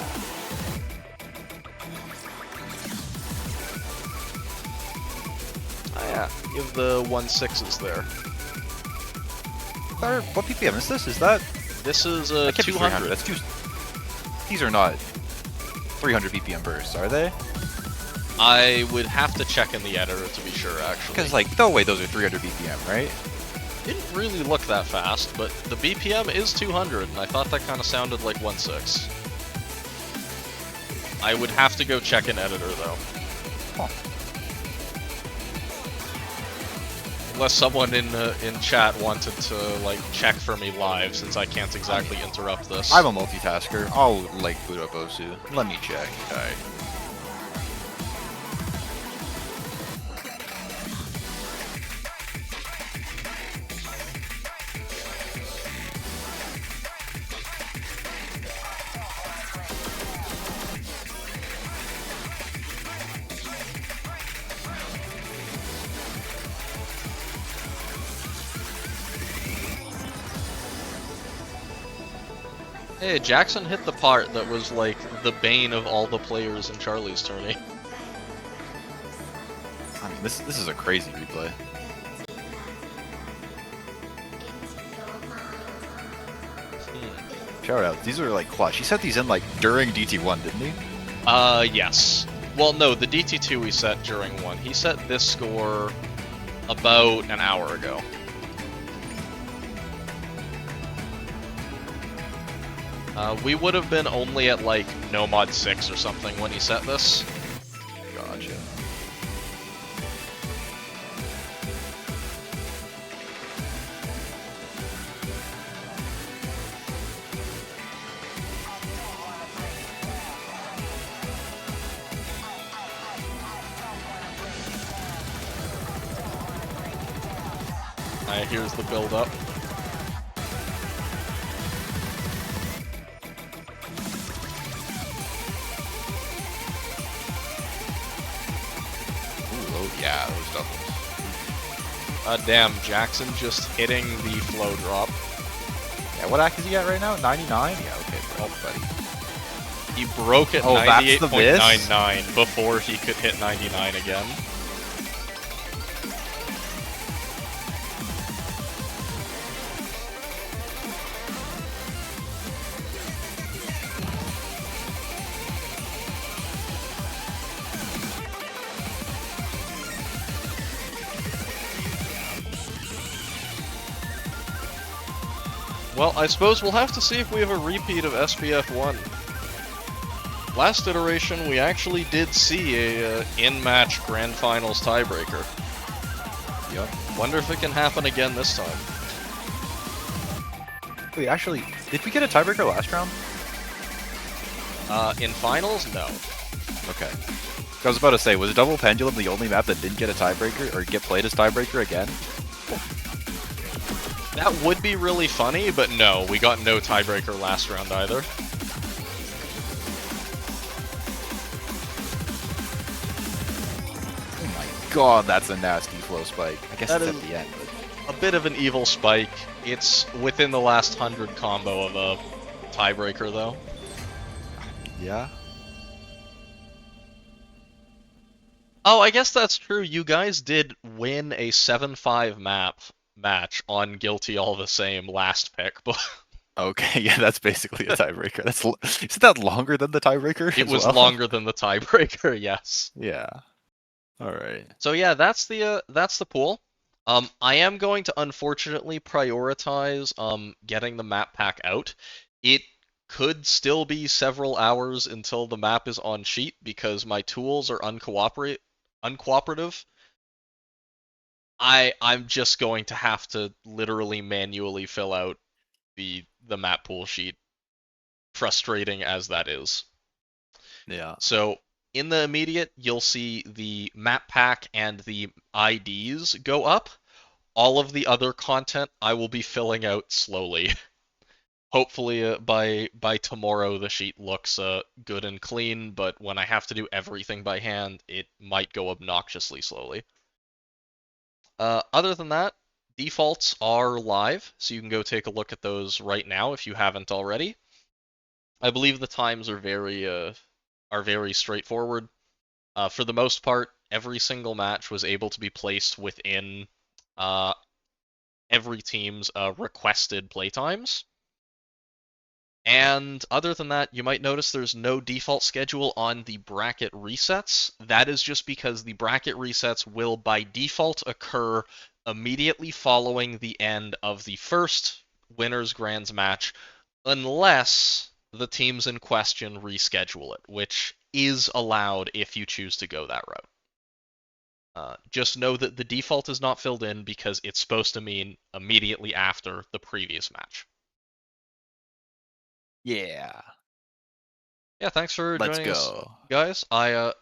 Ah, yeah. Give the 1.6s there. What PPM is this? Is that? This is That can't be 200. That's too. These are not 300 BPM bursts, are they? I would have to check in the editor to be sure, actually. Because like, no way, those are 300 BPM, right? Didn't really look that fast, but the BPM is 200, and I thought that kind of sounded like 1.6. I would have to go check in editor, though. Huh. Unless someone in chat wanted to like check for me live, since I can't exactly interrupt this. I'm a multitasker. I'll like boot up Osu. Let me check. Alright. Hey, Jackson hit the part that was like the bane of all the players in Charlie's tourney. I mean, this is a crazy replay. Shout out. These are like clutch. He set these in like during DT1, didn't he? Yes. Well, no, the DT2 we set during one. He set this score about an hour ago. We would have been only at like no mod 6 or something when he set this. Gotcha. Here's the build up. Oh yeah, those doubles. Damn, Jackson just hitting the flow drop. Yeah, what act is he at right now? 99? Yeah, okay, bro, buddy. He broke at Oh, that's the miss? 98.99 before he could hit 99 again. Well, I suppose we'll have to see if we have a repeat of SBF1. Last iteration, we actually did see a in-match Grand Finals tiebreaker. Yep. Wonder if it can happen again this time. Wait, actually, did we get a tiebreaker last round? In finals, no. Okay. I was about to say, was Double Pendulum the only map that didn't get a tiebreaker, or get played as tiebreaker again? That would be really funny, but no, we got no tiebreaker last round either. Oh my god, that's a nasty flow spike. I guess That it's is at the end, but... a bit of an evil spike. It's within the last 100 combo of a tiebreaker, though. Yeah? Oh, I guess that's true. You guys did win a 7-5 match on Guilty All the Same last pick, but Okay, yeah, that's basically a tiebreaker. Isn't that longer than the tiebreaker? it as was well? longer than the tiebreaker, yes. Yeah. Alright. So yeah, that's the pool. I am going to unfortunately prioritize getting the map pack out. It could still be several hours until the map is on sheet because my tools are uncooperative. I'm just going to have to literally manually fill out the map pool sheet, frustrating as that is. Yeah. So in the immediate, you'll see the map pack and the IDs go up. All of the other content I will be filling out slowly. Hopefully by tomorrow the sheet looks good and clean, but when I have to do everything by hand, it might go obnoxiously slowly. Other than that, defaults are live, so you can go take a look at those right now if you haven't already. I believe the times are very straightforward. For the most part, every single match was able to be placed within every team's requested playtimes. And other than that, you might notice there's no default schedule on the bracket resets. That is just because the bracket resets will by default occur immediately following the end of the first Winners Grands match, unless the teams in question reschedule it, which is allowed if you choose to go that route. Just know that the default is not filled in because it's supposed to mean immediately after the previous match. Yeah. Yeah, thanks for Let's joining us, go. guys. I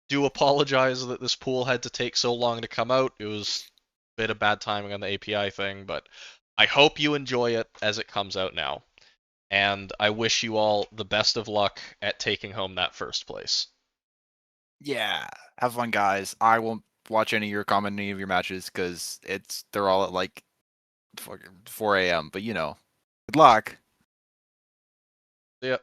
do apologize that this pool had to take so long to come out. It was a bit of bad timing on the API thing, but I hope you enjoy it as it comes out now. And I wish you all the best of luck at taking home that first place. Yeah. Have fun, guys. I won't watch any of your matches because they're all at like fucking 4 a.m. But good luck. See ya.